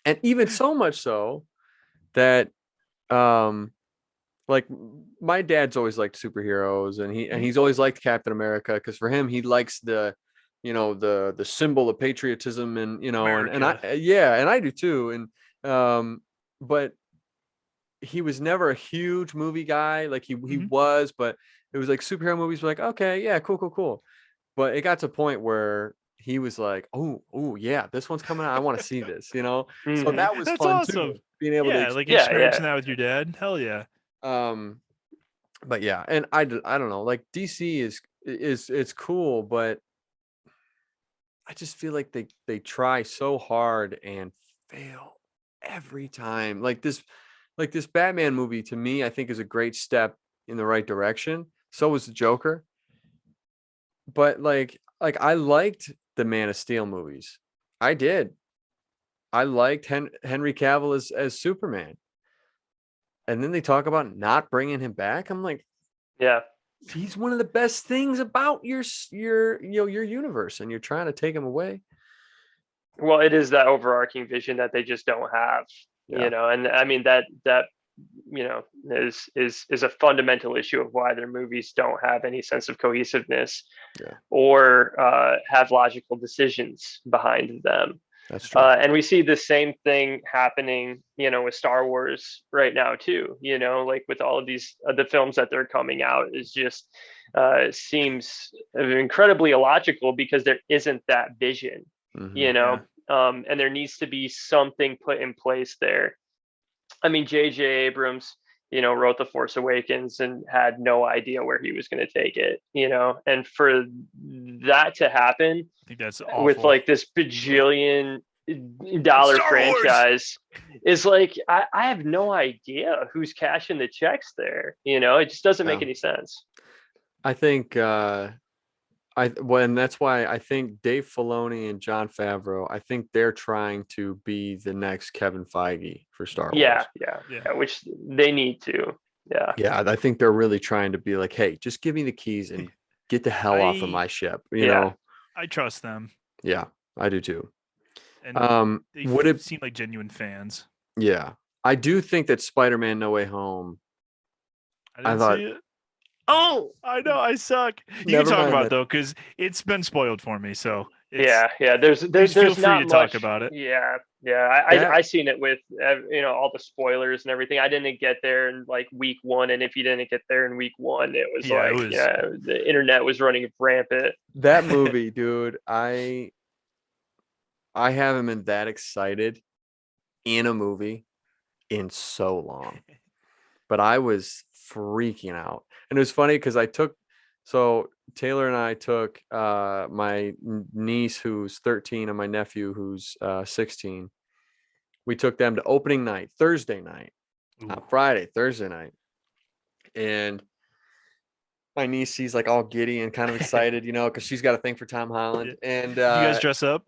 and even so much so that, like my dad's always liked superheroes, and he's always liked Captain America because for him he likes the symbol of patriotism, and America. and I do too, but he was never a huge movie guy. Like he Mhm. was, but it was like superhero movies were like, okay, yeah, cool. But it got to a point where he was like, oh yeah, this one's coming out. I want to see this, So Mhm. that was That's fun awesome. too, being able to Yeah, like Yeah, experiencing yeah. that with your dad. Hell yeah. but yeah, and I don't know, like DC is it's cool, but I just feel like they try so hard and fail every time. Like this Batman movie to me, I think is a great step in the right direction. So was the Joker. But like I liked the Man of Steel movies. I did. I liked Henry Cavill as Superman. And then they talk about not bringing him back. I'm like, Yeah. he's one of the best things about your universe, and you're trying to take him away. Well, it is that overarching vision that they just don't have, Yeah. and I mean that is a fundamental issue of why their movies don't have any sense of cohesiveness Yeah. or have logical decisions behind them. That's true. And we see the same thing happening, with Star Wars right now too. Like with all of these the films that they're coming out is just seems incredibly illogical because there isn't that vision, Mhm. Yeah. and there needs to be something put in place there. I mean, J.J. Abrams, wrote The Force Awakens and had no idea where he was going to take it, and for that to happen I think that's with awful. like this bajillion dollar Star Wars! franchise is like, I have no idea who's cashing the checks there. It just doesn't make Yeah. any sense. I think and that's why I think Dave Filoni and Jon Favreau, I think they're trying to be the next Kevin Feige for Star Wars. Yeah, which they need to. Yeah. Yeah, I think they're really trying to be like, hey, just give me the keys and get the hell off of my ship. You know? I trust them. Yeah, I do too. And they would it seem like genuine fans. Yeah. I do think that Spider-Man No Way Home. I thought, see it. Oh, I know, I suck. You can Never talk mind about that. it though, because it's been spoiled for me. So Yeah. There's feel free not to much. talk about it. Yeah. I seen it with all the spoilers and everything. I didn't get there in like week 1, and if you didn't get there in week 1, it was the internet was running rampant. That movie, dude. I haven't been that excited in a movie in so long, but I was freaking out, and it was funny because Taylor and I took my niece who's 13 and my nephew who's 16. We took them to opening night, Thursday night, not Friday, Thursday night. And my niece, she's like all giddy and kind of excited, because she's got a thing for Tom Holland. Yeah. And you guys dress up?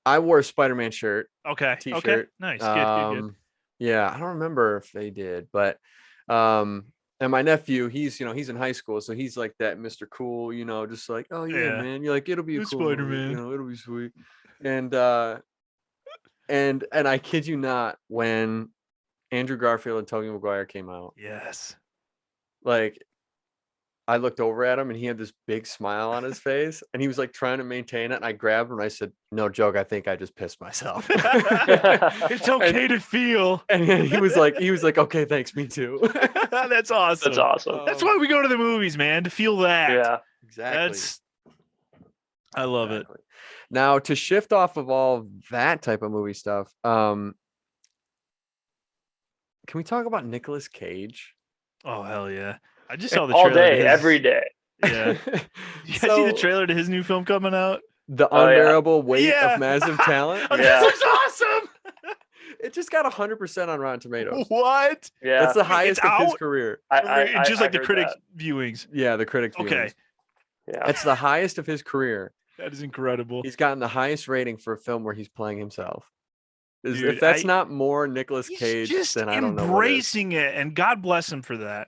I wore a Spider-Man shirt. Okay. T-shirt. Okay. Nice. Good. Yeah, I don't remember if they did, but and my nephew, he's in high school, so he's like that Mr. Cool, just like, oh yeah, man, you're like, it'll be a cool Spider-Man, it'll be sweet. And I kid you not, when Andrew Garfield and Tobey Maguire came out, yes, like I looked over at him and he had this big smile on his face and he was like trying to maintain it. And I grabbed him and I said, no joke, I think I just pissed myself. It's okay to feel. And he was like, okay, thanks, me too. That's awesome. That's awesome. That's why we go to the movies, man, to feel that. Yeah, exactly. I love it. Now, to shift off of all that type of movie stuff, can we talk about Nicolas Cage? Oh, hell yeah. I just saw the all trailer. Day, every day. Yeah. You guys see the trailer to his new film coming out? The Unbearable Weight of Massive Talent? This looks awesome! It just got 100% on Rotten Tomatoes. What? Yeah. That's the highest of his career. Just like the critic viewings. Yeah, the critic viewings. Okay. Yeah. It's the highest of his career. That is incredible. He's gotten the highest rating for a film where he's playing himself. Dude, if that's not more Nicolas Cage, then I don't know. Embracing it, and God bless him for that.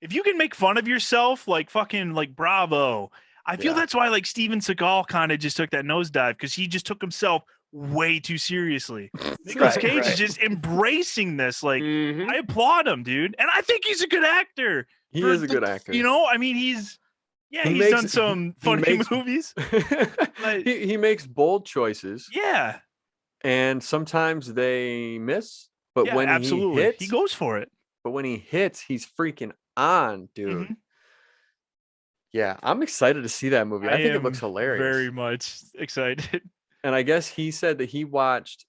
If you can make fun of yourself, like fucking like bravo. I feel that's why like Steven Seagal kind of just took that nosedive, because he just took himself way too seriously. Nicolas Cage is just embracing this. Like I applaud him, dude, and I think he's a good actor. He is a good actor. I mean, he's done some funny movies. He makes bold choices. Yeah. And sometimes they miss, but when he hits, he goes for it. But when he hits, he's freaking on, dude. Yeah, I'm excited to see that movie. I think it looks hilarious. Very much excited. And I guess he said that he watched.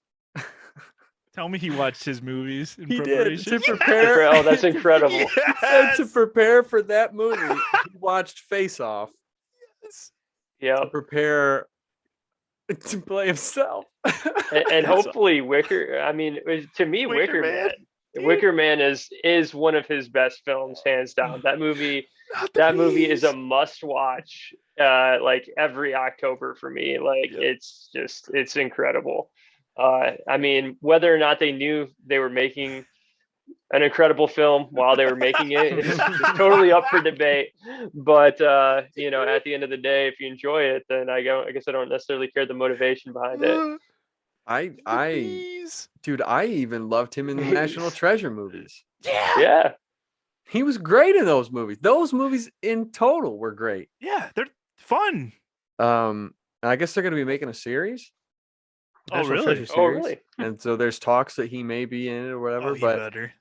Tell me he watched his movies in preparation. Did, to prepare. Oh, that's incredible. Yes. And to prepare for that movie, he watched Face Off. Yes. Yeah. To prepare to play himself. And hopefully Wicker. I mean, to me, Wicker Man is one of his best films, hands down. That movie is a must watch. Like every October for me. Like it's incredible. I mean, whether or not they knew they were making an incredible film while they were making it is totally up for debate. But at the end of the day, if you enjoy it, then I guess I don't necessarily care the motivation behind it. Dude, I even loved him in the National Treasure movies. Yeah. He was great in those movies. Those movies in total were great. Yeah, they're fun. I guess they're going to be making a series. Oh, really? Oh, really? And so there's talks that he may be in it or whatever.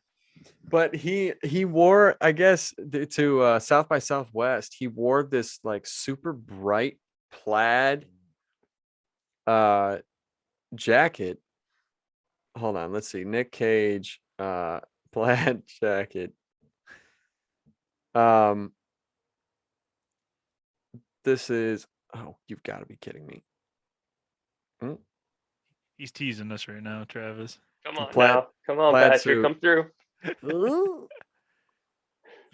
But he wore, I guess, to South by Southwest, he wore this like super bright plaid jacket. Hold on, let's see. Nic Cage plaid jacket. This is, oh, you've got to be kidding me. He's teasing us right now, Travis. Come on now. Come on, Patrick. Suit. Come through.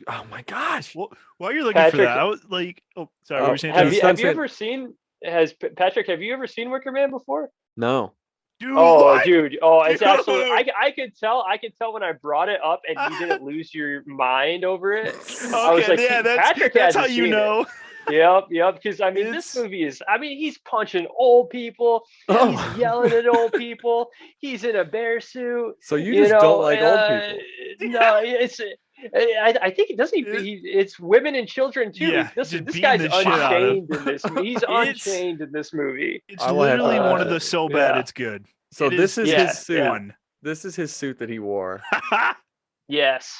Oh my gosh. Well, while you're looking for that, I was like, oh, sorry, what were you saying? Have you ever seen, Patrick, have you ever seen Wicker Man before? No. Dude, dude. Oh, it's absolutely. I could tell when I brought it up and you didn't lose your mind over it. Okay, I was like, Patrick, that's how you know. Yep. Because I mean, this movie is. I mean, he's punching old people. He's yelling at old people. He's in a bear suit. So you just don't like old people? No, I think it doesn't. It's women and children too. Yeah, This just beating guy's the shit out of him. unchained in this. He's unchained in this movie. It's I will have to literally watch one of it. the so bad Yeah. it's good. So It this is yeah, his suit. yeah. This is his suit that he wore. Yes.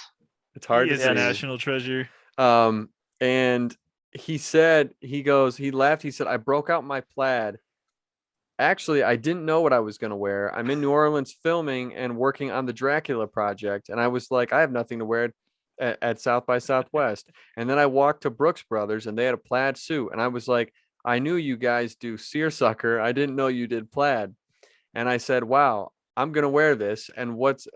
It's hard He to is a see. national treasure. And he said, he laughed. He said, I broke out my plaid. Actually, I didn't know what I was going to wear. I'm in New Orleans filming and working on the Dracula project. And I was like, I have nothing to wear at South by Southwest. And then I walked to Brooks Brothers and they had a plaid suit. And I was like, I knew you guys do seersucker. I didn't know you did plaid. And I said, wow, I'm going to wear this. And what's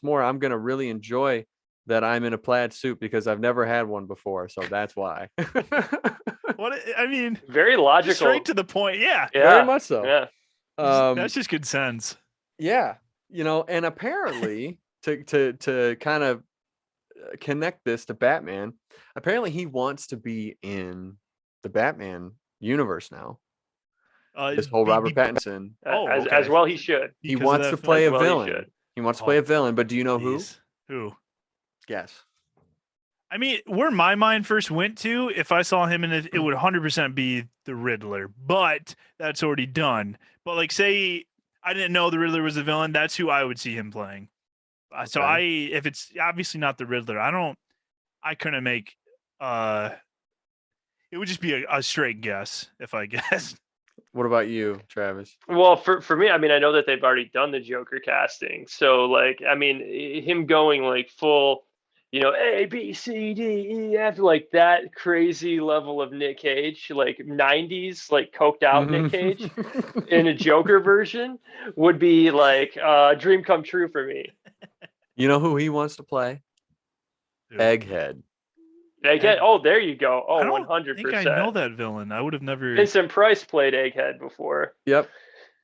more, I'm going to really enjoy that I'm in a plaid suit because I've never had one before. So that's why. I mean, Very logical. straight to the point. Yeah. Very much so. Yeah. That's just good sense. Yeah. And apparently to kind of connect this to Batman, apparently he wants to be in the Batman universe now. This whole Robert Pattinson. As well he should. He wants to play a villain. He wants to play a villain, but do you know who? Who? Guess. I mean, where my mind first went to, if I saw him in it, it would 100% be the Riddler, but that's already done. But like, say I didn't know the Riddler was the villain, that's who I would see him playing. So if it's obviously not the Riddler, I couldn't make, it would just be a straight guess if I guessed. What about you, Travis? Well, for me, I mean, I know that they've already done the Joker casting. So like, I mean, him going like full, A, B, C, D, E, F, like that crazy level of Nic Cage, like 90s, like coked out Nic Cage in a Joker version would be like dream come true for me. You know who he wants to play? Egghead. Egghead. Oh, there you go. Oh, 100%. I think I know that villain. I would have never. Vincent Price played Egghead before. Yep.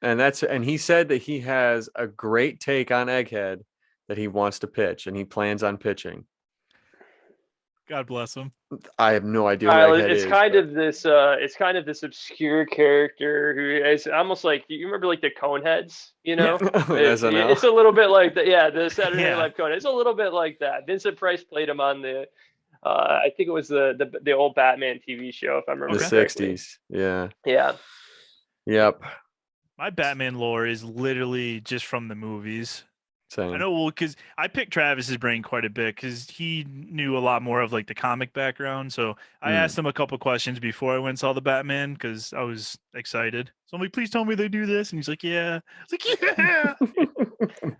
And he said that he has a great take on Egghead that he wants to pitch and he plans on pitching. God bless him. I have no idea what Egghead it's kind of this obscure character who is almost like, you remember like the Coneheads, It's a little bit like the Saturday Night Live Coneheads. It's a little bit like that. Vincent Price played him on the I think it was the old Batman TV show, if I remember the correctly. 60s. Yeah. Yeah. Yep. My Batman lore is literally just from the movies. Same. I know, because I picked Travis's brain quite a bit because he knew a lot more of like the comic background. So I asked him a couple questions before I went and saw the Batman because I was excited. So I'm like, please tell me they do this. And he's like, yeah. I was like, yeah.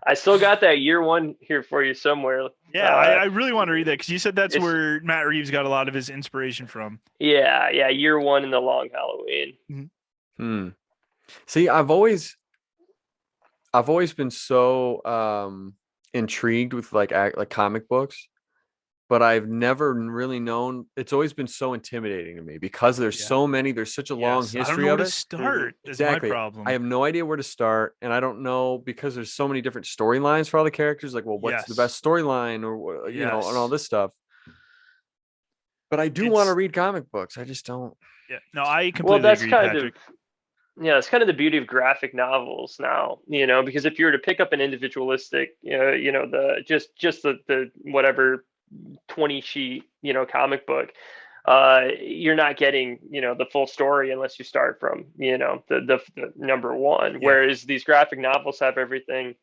I still got that year one here for you somewhere. Yeah, I really want to read that because you said that's where Matt Reeves got a lot of his inspiration from. Yeah, year one in the Long Halloween. See, I've always been so intrigued with like comic books, but I've never really known. It's always been so intimidating to me because there's so many. There's such a long history I don't know of where it. to start. Exactly. Is my problem. I have no idea where to start, and I don't know because there's so many different storylines for all the characters. Like, well, what's the best storyline, or and all this stuff. But I do want to read comic books. I just don't. Yeah. No, I completely agree, Patrick. It's kind of the beauty of graphic novels now, because if you were to pick up an individualistic, the whatever 20 sheet, comic book, you're not getting, the full story unless you start from, the number one. Yeah. Whereas these graphic novels have everything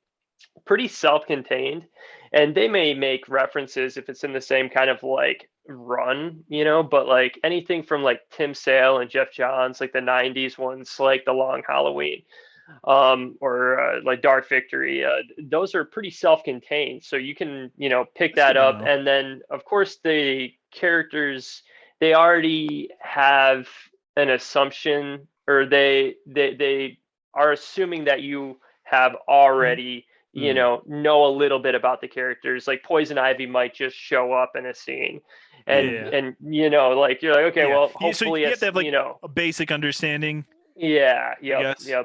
pretty self-contained, and they may make references if it's in the same kind of like run, but like anything from like Tim Sale and Jeff Johns, like the 90s ones, like the Long Halloween, or like Dark Victory, those are pretty self-contained, so you can pick that up. And then of course the characters, they already have an assumption, or they are assuming that you have already know a little bit about the characters. Like Poison Ivy might just show up in a scene, and like you're like, okay, well, hopefully so you have to have like a basic understanding. Yeah.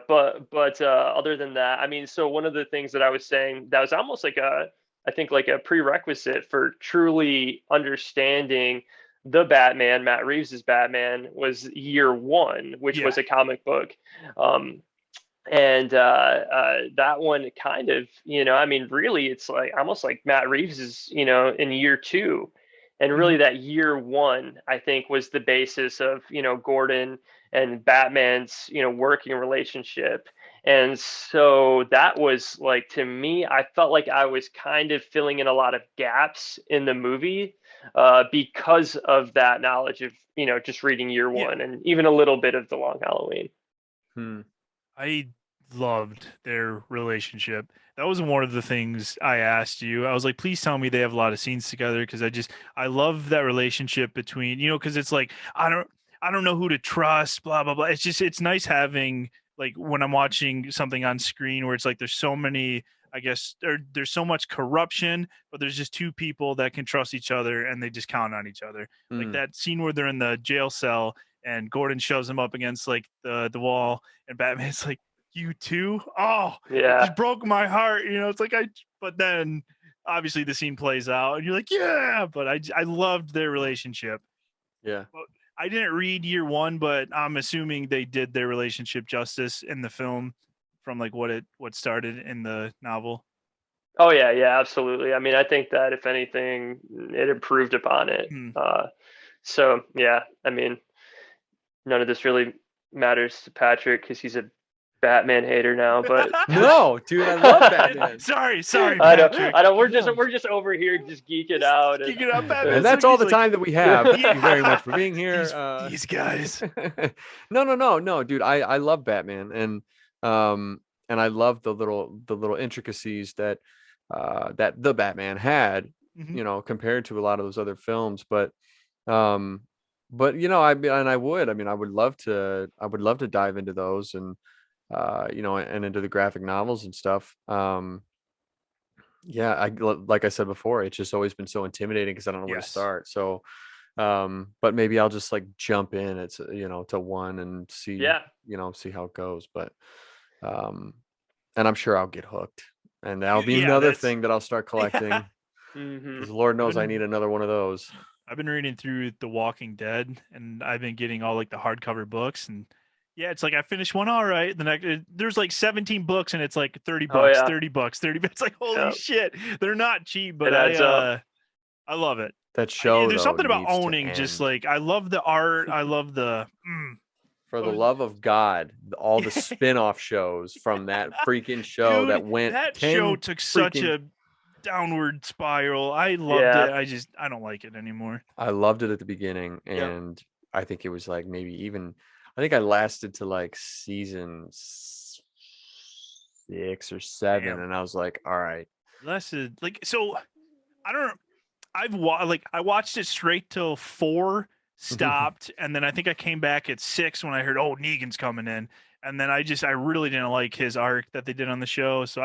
But other than that, I mean, so one of the things that I was saying that was almost like I think like a prerequisite for truly understanding the Batman, Matt Reeves's Batman, was year one, which was a comic book. And that one kind of, I mean, really, it's like almost like Matt Reeves is, in year two. And really, Mhm. that year one, I think, was the basis of, Gordon and Batman's, working relationship. And so that was like, to me, I felt like I was kind of filling in a lot of gaps in the movie because of that knowledge of, just reading year Yeah, one and even a little bit of The Long Halloween. Hmm. I loved their relationship. That was one of the things I asked you. I was like, please tell me they have a lot of scenes together because I love that relationship between, because it's like I don't know who to trust, blah blah blah. It's nice having like when I'm watching something on screen where it's like there's so many, I guess there's so much corruption, but there's just two people that can trust each other and they just count on each other. Like Mm. that scene where they're in the jail cell and Gordon shoves him up against like the wall and Batman's like, "You too?" Oh, it Yeah. just broke my heart. It's like but then obviously the scene plays out and you're like, yeah. But I loved their relationship. Yeah. But I didn't read year one, but I'm assuming they did their relationship justice in the film from like what started in the novel. Oh yeah, yeah, absolutely. I mean, I think that if anything, it improved upon it. Hmm. So yeah, I mean, none of this really matters to Patrick because he's a Batman hater now. But No, dude, I love Batman. sorry, I know, Patrick. I know. We're just No. we're just over here just geeking Just out, and geeking out, And Batman's that's like, all he's the like, time that we have. Thank you very yeah. much for being here. These guys. No, dude. I love Batman, and I love the little intricacies that that the Batman had, Mhm. compared to a lot of those other films. Um, I would. I mean, I would love to dive into those and and into the graphic novels and stuff. Yeah, like I said before, it's just always been so intimidating because I don't know where to Yes. start. So but maybe I'll just like jump in it's to one and see yeah, see how it goes. But um and I'm sure I'll get hooked, and that'll be Yeah, another that's thing that I'll start yeah. collecting hmm because Lord I've knows I been need another one of those. I've been reading through The Walking Dead, and I've been getting all like the hardcover books, and yeah, it's like I finished one all right. The next there's like 17 books, and it's like 30 Oh bucks, yeah, 30 bucks, 30. It's like holy yeah. shit, they're not cheap, but It adds up. I love it. That show There's though something about needs to owning, just end. like I love the art, I love the. For What the was, love of God, all the spin-off shows from that freaking show that dude, went that show 10 took such freaking a downward spiral. I loved Yeah, it. I don't like it anymore. I loved it at the beginning, yeah. and I think it was like maybe even I think I lasted to like season 6 or 7, Damn, and I was like, all right. less is like so. I don't. I watched it straight till 4 stopped, and then I think I came back at 6 when I heard Negan's coming in, and then I really didn't like his arc that they did on the show, so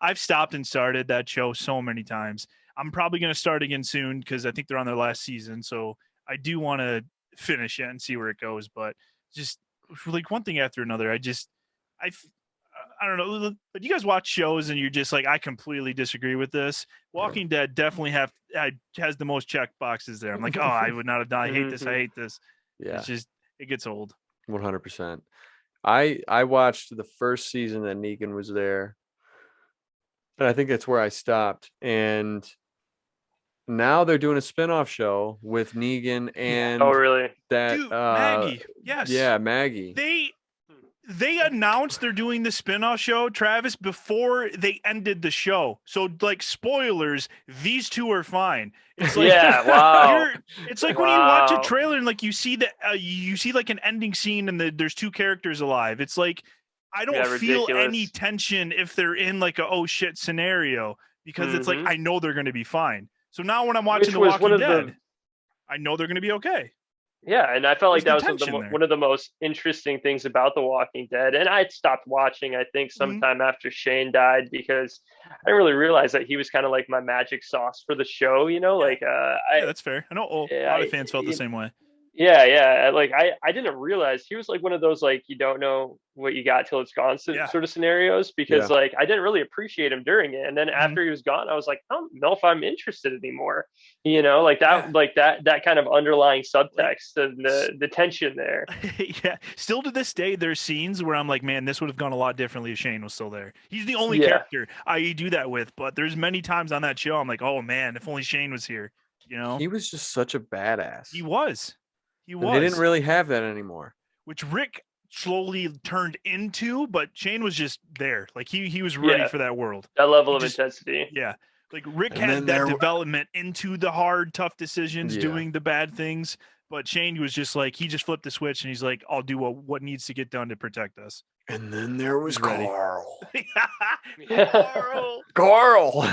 I've stopped and started that show so many times. I'm probably gonna start again soon because I think they're on their last season, so I do want to finish it and see where it goes. But just like one thing after another, I I don't know, but you guys watch shows and you're just like, I completely disagree with this. Walking Dead definitely has the most check boxes there. I'm like, oh, I would not have done. I hate this. I hmm hate this. It's Yeah, just it gets old. 100%. I watched the first season that Negan was there, and I think that's where I stopped. And now they're doing a spin-off show with Negan Yeah, Oh and really? that dude, Maggie. Yes, yeah, Maggie. they they announced they're doing the spin-off show, Travis, before they ended the show. So like spoilers, these two are fine. It's like Yeah. Wow. you're it's like when you watch a Wow. trailer and like you see like an ending scene and there's two characters alive. It's like I Yeah. don't feel any Ridiculous. tension if they're in like a oh shit scenario because it's like hmm I know they're going to be fine. So now when I'm watching Which The was one Walking of the Dead, I know they're going to be okay. Yeah, and I felt like There's the that was tension there. one of the most interesting things about The Walking Dead. And I stopped watching, I think, Mhm. sometime after Shane died because I didn't really realize that he was kind of like my magic sauce for the show. Yeah, Like yeah, that's fair. I know a lot I of fans felt the same way. Yeah. Like I didn't realize he was like one of those like you don't know what you got till it's gone Yeah. sort of scenarios because Yeah. like I didn't really appreciate him during it, and then Mhm. after he was gone, I was like, I don't know if I'm interested anymore. Like that, Yeah. like that kind of underlying Like, subtext and the tension there. yeah. Still to this day, there's scenes where I'm like, man, this would have gone a lot differently if Shane was still there. He's the only Yeah, character I do that with, but there's many times on that show I'm like, oh man, if only Shane was here. He was just such a badass. He was. He And they didn't was. really have that anymore. Which Rick slowly turned into, but Shane was just there. Like he was ready Yeah. for that world. that level He of just- intensity. Yeah. Like Rick And then had that there- development into the hard, tough decisions, Yeah. doing the bad things. But Shane was just like, he just flipped the switch and he's like, I'll do what needs to get done to protect us. And then there was He's ready. Carl. Carl. Carl.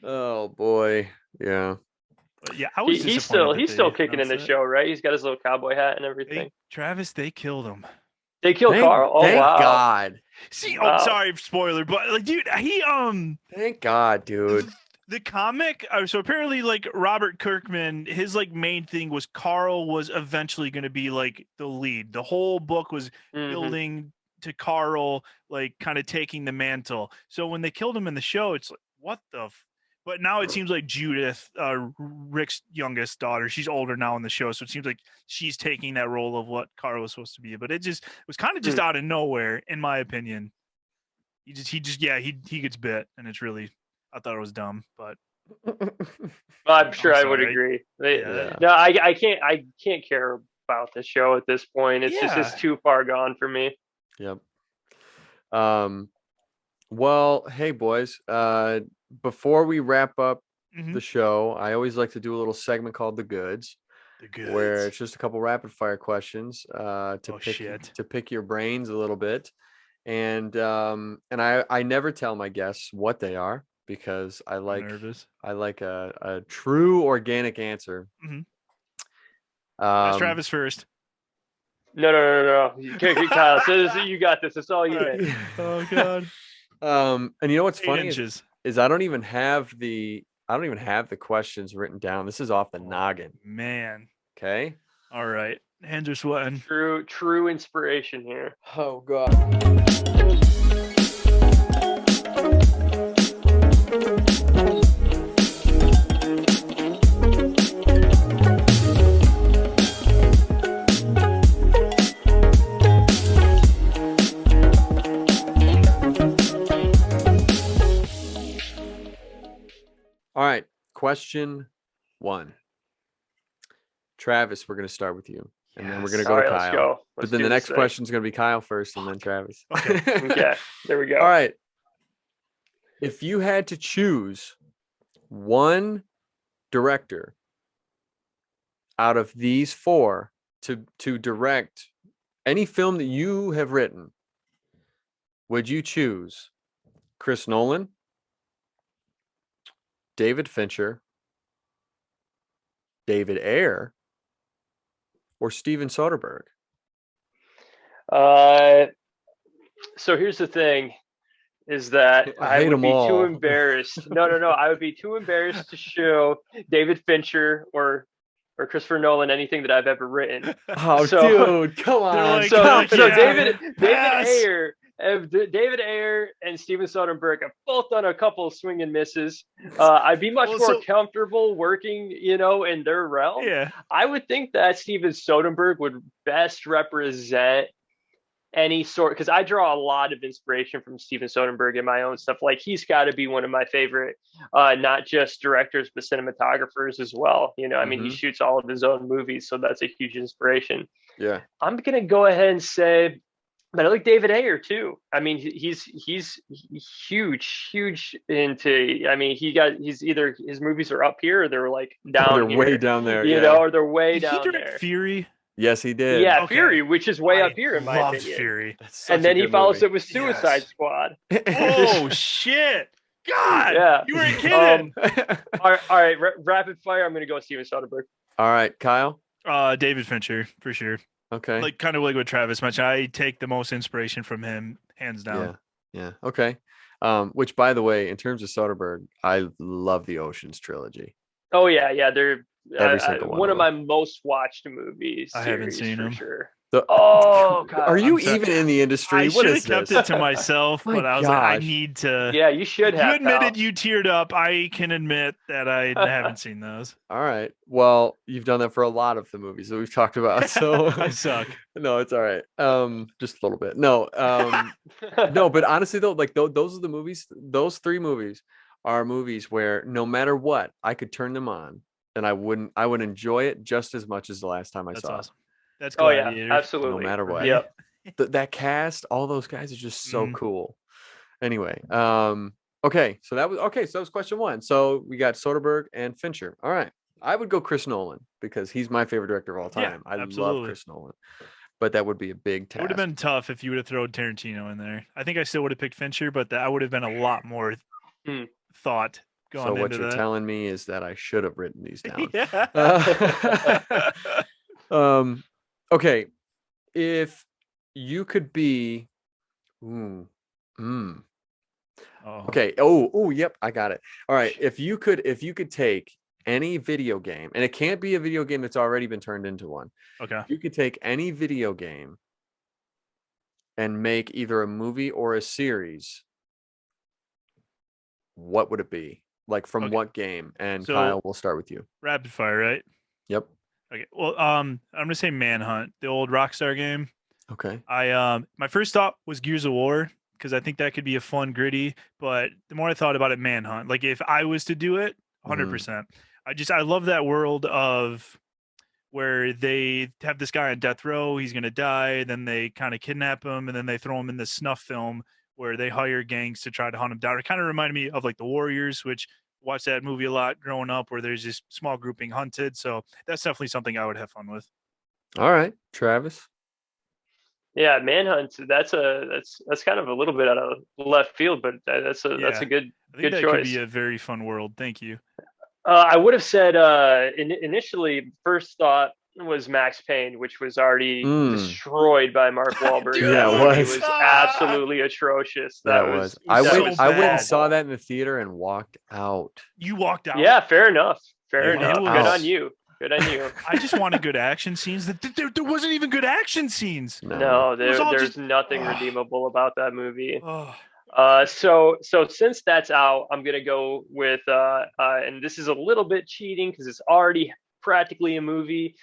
Oh boy. Yeah. But yeah, I was He's disappointed still that they kicking in the announced show, right? He's got his little cowboy hat and that. everything. Hey, Travis, they killed him. They killed Thank, Carl. Oh thank wow. God. See, Wow. sorry, spoiler, but like, dude, he Thank God, dude. the comic. So apparently, like Robert Kirkman, his like main thing was Carl was eventually going to be like the lead. The whole book was Mhm. building to Carl, like kind of taking the mantle. So when they killed him in the show, it's like, what the? But now it seems like Judith, Rick's youngest daughter, she's older now in the show, so it seems like she's taking that role of what Carl was supposed to be. But it was kind of just out of nowhere, in my opinion. He gets bit, and it's really, I thought it was dumb, but I'm sure I would sorry. agree. Yeah. No, I can't care about the show at this point. It's Yeah. just too far gone for me. Yep. Well, hey boys. Before we wrap up Mhm. the show, I always like to do a little segment called The Goods, The good. where it's just a couple rapid fire questions to pick your brains a little bit. And I never tell my guests what they are because I like nervous. a true organic answer. Mhm. That's Um, Travis first. No. Okay, Kyle, so you got this. It's all you. All right. man. Oh god. and you know what's 8 funny inches. is I don't even have the questions written down. This is off the noggin. Man. Okay. All right. Hands are sweating. True inspiration here. Oh God. All right. Question 1. Travis, we're going to start with you. And then we're going to go All to right, Kyle. let's go. But Let's then do the this next thing. question is going to be Kyle first and then Travis. Okay. Okay, there we go. All right. If you had to choose one director out of these 4 to direct any film that you have written, would you choose Chris Nolan, David Fincher, David Ayer, or Steven Soderbergh? So here's the thing, is that I I hate would 'em be too all. embarrassed. No. I would be too embarrassed to show David Fincher or Christopher Nolan anything that I've ever written. Oh, So- dude, come on. like, So yeah, pass. David Ayer and Steven Soderbergh have both done a couple of swing and misses. I'd be much Well, more so- comfortable working, in their realm. Yeah. I would think that Steven Soderbergh would best represent any sort, because I draw a lot of inspiration from Steven Soderbergh in my own stuff. Like he's got to be one of my favorite, not just directors but cinematographers as well. I mean, he Mhm. shoots all of his own movies, so that's a huge inspiration. Yeah. I'm gonna go ahead and say, but I like David Ayer too. I mean, he's huge into. I mean, he's either his movies are up here or they're like down They're here, way down there. you yeah. know, or they're way Did he down direct there. Fury? Yes, he did. Yeah, Okay. Fury, which is way I up here in my loved opinion. Fury. That's such And then a he good follows movie. it with Suicide Yes. Squad. Oh shit! God, Yeah. you weren't kidding. All right, rapid fire. I'm gonna go with Steven Soderbergh. All right, Kyle. David Fincher for sure. Okay. Like kind of like what Travis mentioned. I take the most inspiration from him, hands down. Yeah. Okay. Which, by the way, in terms of Soderbergh, I love the Ocean's trilogy. Oh yeah, they're Every single one of them. my most watched movies I haven't series seen for them. sure. The- Oh Are God, you I'm sorry. even in the industry? I What should is have kept this? it to myself, My but I was like, I gosh. need to. yeah, you should You have. admitted Pal. you teared up. I can admit that I haven't seen those. All right. Well, you've done that for a lot of the movies that we've talked about. So I suck. no, it's all right. Just a little bit. No, no, but honestly though, like those are the movies. Those three movies are movies where no matter what, I could turn them on and I would enjoy it just as much as the last time I That's saw awesome. That's Oh yeah, Gladiator. it. No absolutely. matter for what. me. Yep. That cast, all those guys are just so Mm. cool. Anyway, okay, so that was question one. So we got Soderbergh and Fincher. All right. I would go Chris Nolan because he's my favorite director of all Yeah, time. I love absolutely. Chris Nolan. But that would be a big It would have task. been tough if you would have thrown Tarantino in there. I think I still would have picked Fincher, but that would have been a lot more Hmm. thought So going what into you're that. telling me is that I should have written these down. Yeah. Okay. If you could be ooh, mm, Oh. okay. Oh, yep, I got it. All right. If you could take any video game, and it can't be a video game that's already been turned into one. Okay. If you could take any video game and make either a movie or a series, what would it be? Like from Okay. what game? And So- Kyle, we'll start with you. Rapid fire, right? Yep. Okay. Well, I'm gonna say Manhunt, the old Rockstar game. Okay. My first thought was Gears of War because I think that could be a fun, gritty. But the more I thought about it, Manhunt. Like if I was to do it, 100%. I love that world of where they have this guy on death row. He's gonna die. Then they kind of kidnap him, and then they throw him in this snuff film where they hire gangs to try to hunt him down. It kind of reminded me of like The Warriors, which watched that movie a lot growing up, where there's this small group being hunted. So that's definitely something I would have fun with. All right. Travis. Yeah, Manhunt. That's kind of a little bit out of left field, but that's a Yeah. good I think that choice. could be a very fun world. Thank you. I would have said initially first thought was Max Payne, which was already destroyed by Mark Wahlberg. Dude, Yeah, that it movie was. was absolutely atrocious. That was. I was went. so I went and bad. saw that in the theater and walked out. You walked out. Yeah, fair enough. Fair It enough. Good was- on you. Good on you. I just wanted good action scenes. There wasn't even good action scenes. No, It was all there's just- nothing Ugh. redeemable about that movie. Oh, So since that's out, I'm gonna go with and this is a little bit cheating because it's already practically a movie.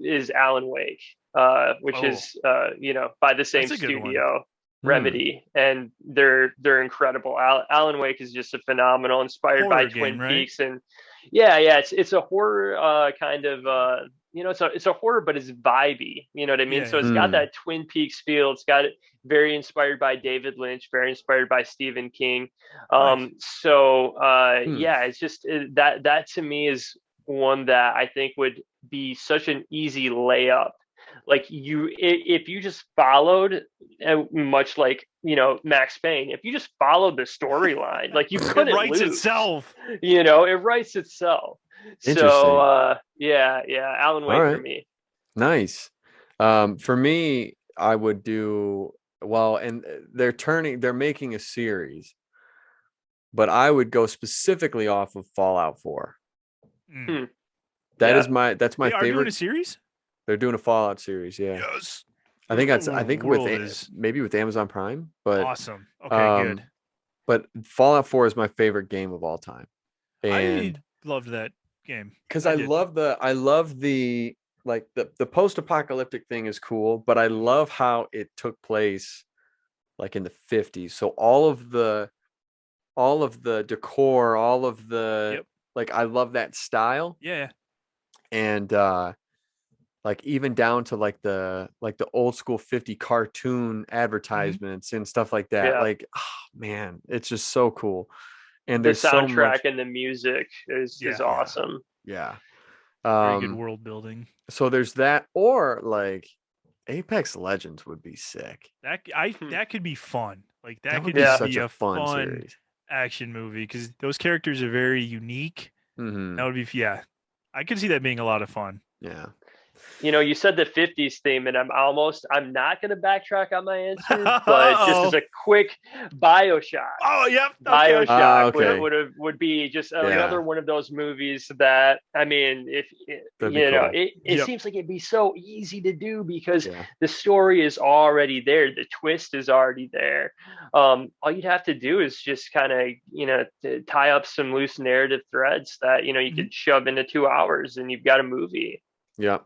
Is Alan Wake, which is by the same That's a good one. studio, Remedy, and they're incredible. Alan Wake is just a phenomenal, inspired by Horror Twin game, right? Peaks, and yeah, it's a horror kind of it's a horror, but it's vibey. You know what I mean? Yeah, So it's yeah. got that Twin Peaks feel. It's got very inspired by David Lynch, very inspired by Stephen King. Nice. Yeah, it's just that to me is one that I think would be such an easy layup. Like if you just followed, much like Max Payne, if you just followed the storyline, like you couldn't it writes lose. itself. It writes itself. Interesting. So yeah, Alan Wake All right. for me. Nice. For me, I would do well, and they're making a series, but I would go specifically off of Fallout 4. Mm. That's my They are doing favorite. a series. They're doing a Fallout series, yeah. Yes. I think World with is maybe with Amazon Prime, but awesome. Okay, good. But Fallout 4 is my favorite game of all time, and I loved that game because I love the like the post-apocalyptic thing is cool, but I love how it took place like in the 50s. So all of the decor, all of the like I love that style. Yeah. And like even down to like the old school 50 cartoon advertisements and stuff like that. Yeah. Like, oh, man, it's just so cool. And The there's so soundtrack much. and the music is awesome. Yeah. Very good world building. So there's that, or like Apex Legends would be sick. That could be fun. Like that would could be just such be a a fun fun series. action movie because those characters are very unique. Mhm. That would be I could see that being a lot of fun. Yeah. You said the 50s theme, and I'm not going to backtrack on my answer, but just as Uh-oh. a quick BioShock. Oh, yep. Okay. BioShock okay. would be just Yeah. another one of those movies that, I mean, if That'd be cool. it Yep. seems like it'd be so easy to do because Yeah. the story is already there, the twist is already there. All you'd have to do is just kind of tie up some loose narrative threads that you could shove into 2 hours, and you've got a movie. Yeah.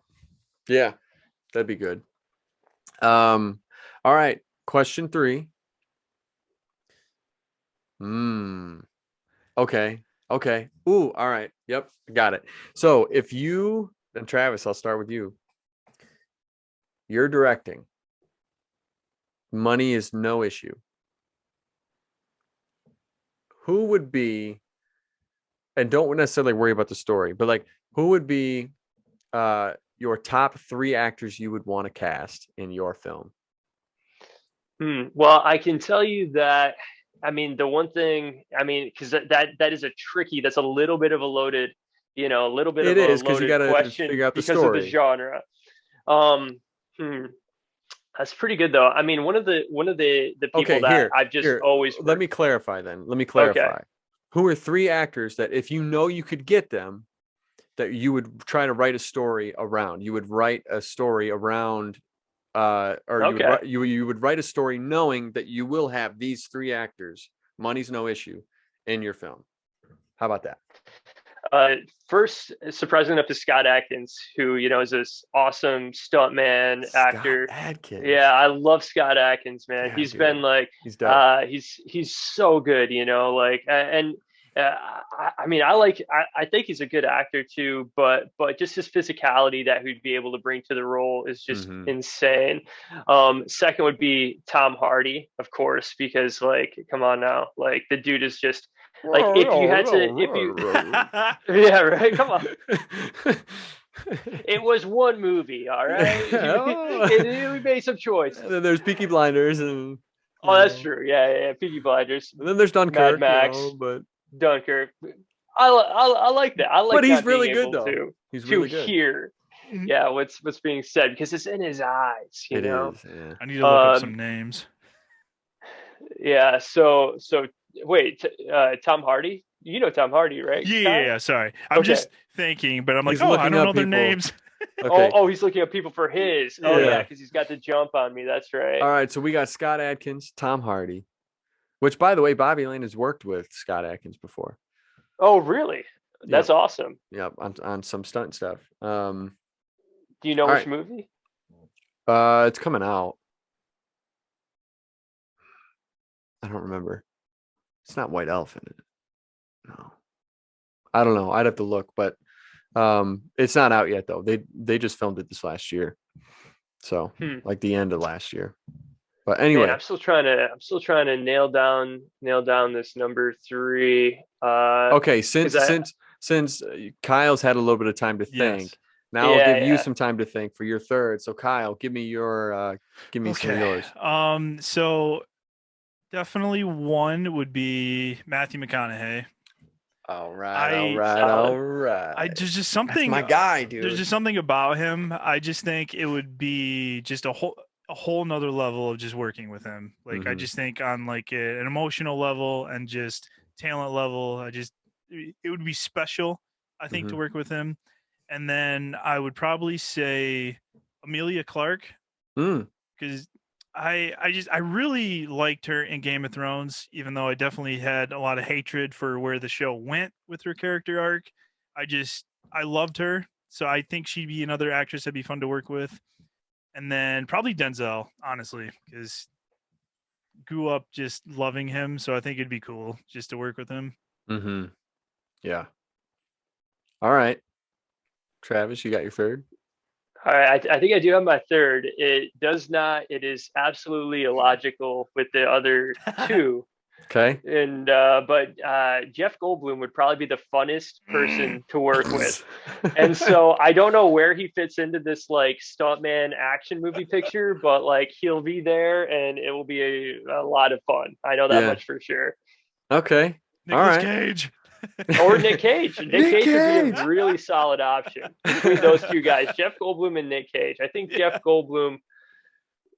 Yeah. That'd be good. All right. Question 3. Okay. Okay. Ooh, all right. Yep. Got it. So if you and Travis, I'll start with you. You're directing. Money is no issue. Who would be, and don't necessarily worry about the story, but like who would be your top 3 actors you would want to cast in your film? Well, I can tell you that, I mean, the one thing, I mean, because that is that's a little bit of a loaded, a little bit It of a is, 'cause you loaded gotta question figure out the because of the story. genre. That's pretty good though. I mean, one of the people Okay, that I've just always let me clarify then. Let me Okay. clarify. Who are 3 actors that if you could get them, that you would try to write a story around? You would write a story around or Okay. you would write a story knowing that you will have these 3 actors, money's no issue, in your film. How about that? First, surprising enough, to Scott Adkins, who is this awesome stuntman actor. Scott Adkins. Yeah, I love Scott Adkins, man. Yeah, He's dude. been like, He's dope. he's so good, like, and I mean, I think he's a good actor too, but just his physicality that he'd be able to bring to the role is just insane. Second would be Tom Hardy, of course, because like, come on now, like the dude is just like, if you had to, yeah, right, come on. It was one movie, all right. We made some choices. And then there's Peaky Blinders, and that's true. Yeah, Peaky Blinders. And then there's Dunkirk, Mad Max, but Dunkirk. I like that. I like. But he's not really being good able though. He's to really good. hear, yeah, what's being said, because it's in his eyes. It is. Yeah. I need to look up some names. Yeah. So wait, Tom Hardy. You know Tom Hardy, right? Yeah. Sorry, I'm just thinking, but I'm like, I don't know their names. Okay. Oh, he's looking at people for his. Oh yeah, because he's got the jump on me. That's right. All right, so we got Scott Adkins, Tom Hardy, which, by the way, Bobby Lane has worked with Scott Adkins before. Oh, really? That's awesome. Yeah, on some stunt stuff. Do you know which movie? It's coming out. I don't remember. It's not White Elephant. No, I don't know. I'd have to look, but it's not out yet though. They just filmed it this last year, so like the end of last year. But anyway, man, I'm still trying to nail down this number 3. Okay, since Kyle's had a little bit of time to think, now I'll give you some time to think for your third. So Kyle, give me some of yours. So definitely one would be Matthew McConaughey. All right. There's just something. That's my guy, dude. There's just something about him. I just think it would be just a whole nother level of just working with him. Like I just think on like an emotional level and just talent level, it would be special, I think, to work with him. And then I would probably say Emilia Clarke, because I really liked her in Game of Thrones, even though I definitely had a lot of hatred for where the show went with her character arc. I loved her. So I think she'd be another actress that'd be fun to work with. And then probably Denzel, honestly, because grew up just loving him. So I think it'd be cool just to work with him. Yeah. All right. Travis, you got your third? All right, I think I do have my third. It is absolutely illogical with the other 2. Okay. And but Jeff Goldblum would probably be the funnest person to work with. And so I don't know where he fits into this like stuntman action movie picture, but like he'll be there and it will be a lot of fun. I know that much for sure. Okay. Nic Cage. Or Nic Cage. Nick Nic Cage would be Cage. a really solid option between those two guys, Jeff Goldblum and Nic Cage. I think Jeff Goldblum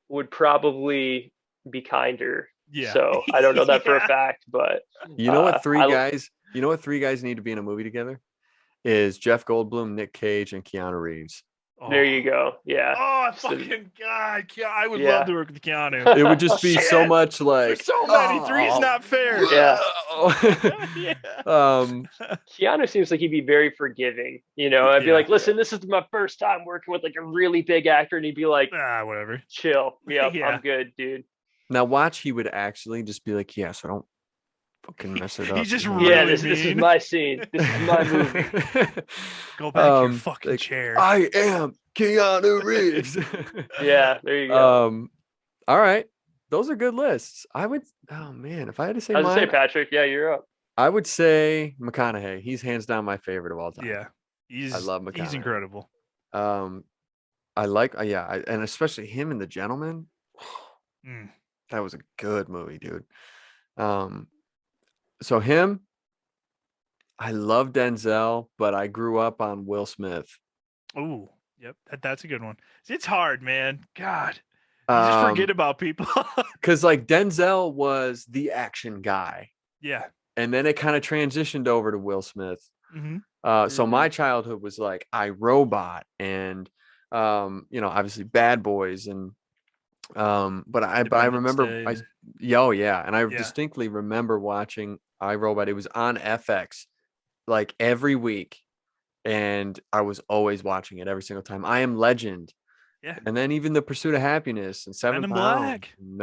would probably be kinder. Yeah. So I don't know that for a fact, but You know what three guys? You know what three guys need to be in a movie together? Is Jeff Goldblum, Nic Cage, and Keanu Reeves. There you go. Yeah. Oh, fucking God. I would love to work with Keanu. It would just be so much like There's so many. Three's not fair. Yeah. Yeah. Keanu seems like he'd be very forgiving. I'd be like, listen, this is my first time working with like a really big actor. And he'd be like, Whatever. Chill. Yep, Yeah. I'm good, dude. Now watch, he would actually just be like, yeah, so don't fucking mess it up. He's just Yeah, really this is mean. my scene. This is my movie. Go back to your fucking chair. I am Keanu Reeves. Yeah, there you go. All right. Those are good lists. Oh man, if I had to say I was mine, gonna say, Patrick, yeah, you're up. I would say McConaughey. He's hands down my favorite of all time. Yeah. I love McConaughey. He's incredible. I like, and especially him in The Gentleman. That was a good movie, dude. So him, I love Denzel, but I grew up on Will Smith. Oh, yep. That's a good one. It's hard, man. God. You just forget about people. Because like Denzel was the action guy. Yeah. And then it kind of transitioned over to Will Smith. Mm-hmm. So my childhood was like iRobot and obviously Bad Boys and but I remember and I distinctly remember watching iRobot. It was on FX like every week and I was always watching it every single time. I Am Legend. Yeah. And then even The Pursuit of Happiness and Men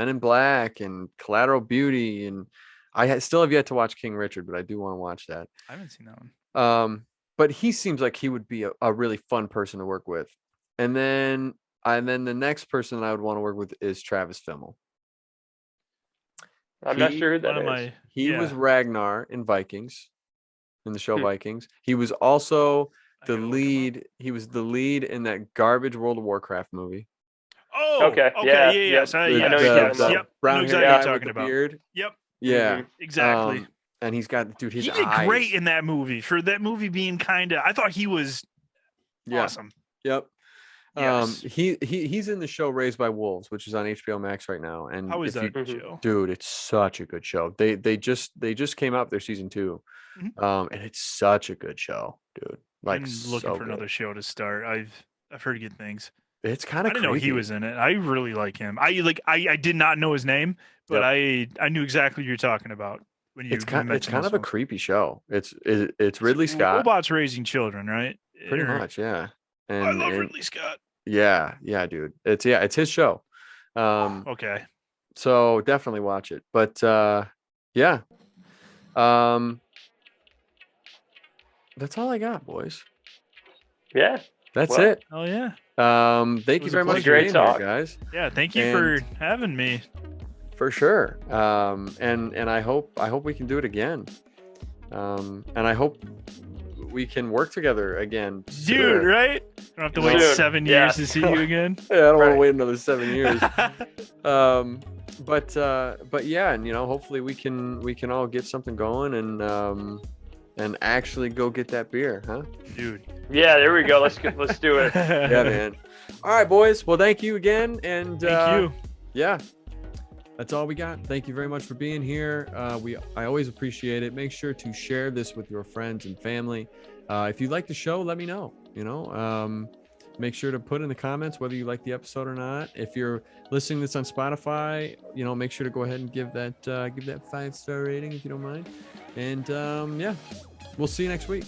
in Black and Collateral Beauty, and I still have yet to watch King Richard, but I do want to watch that. I haven't seen that one. But he seems like he would be a really fun person to work with. And then the next person I would want to work with is Travis Fimmel. I'm not sure who that is. He was Ragnar in Vikings, in the show Vikings. He was also the lead. He was the lead in that garbage World of Warcraft movie. Oh, okay. Yeah. I know the brown hair guy with the beard. Yep. Yeah. Exactly. And he's got his he did eyes. great in that movie. For that movie being I thought he was awesome. Yep. Yes. He's in the show Raised by Wolves, which is on HBO Max right now. And how is that show? Dude, it's such a good show. They just came out with their season 2. And it's such a good show, dude. Like, I'm looking for another show to start. I've heard good things. It's kind of. I didn't know he was in it. I really like him. I did not know his name, but I knew exactly what you're talking about when you. It's kind of a creepy show. It's Ridley Scott. Robots raising children, right? Pretty much, yeah. And I love Ridley Scott. Yeah, dude. It's his show. Okay. So definitely watch it. But yeah. That's all I got, boys. Yeah. That's it. Oh yeah. Thank you very much for being here, guys. Yeah, thank you for having me. For sure. And I hope we can do it again. And I hope we can work together again. Dude, right? I don't have to wait 7 years to see you again. Yeah, I don't want to wait another 7 years. But yeah, and hopefully we can all get something going and actually go get that beer, huh? Dude. Yeah, there we go. Let's do it. Yeah, man. All right, boys. Well, thank you again. And thank you. Yeah. That's all we got. Thank you very much for being here. I always appreciate it. Make sure to share this with your friends and family. If you like the show, let me know. Make sure to put in the comments whether you like the episode or not. If you're listening to this on Spotify, make sure to go ahead and give that 5-star rating if you don't mind. And yeah, we'll see you next week.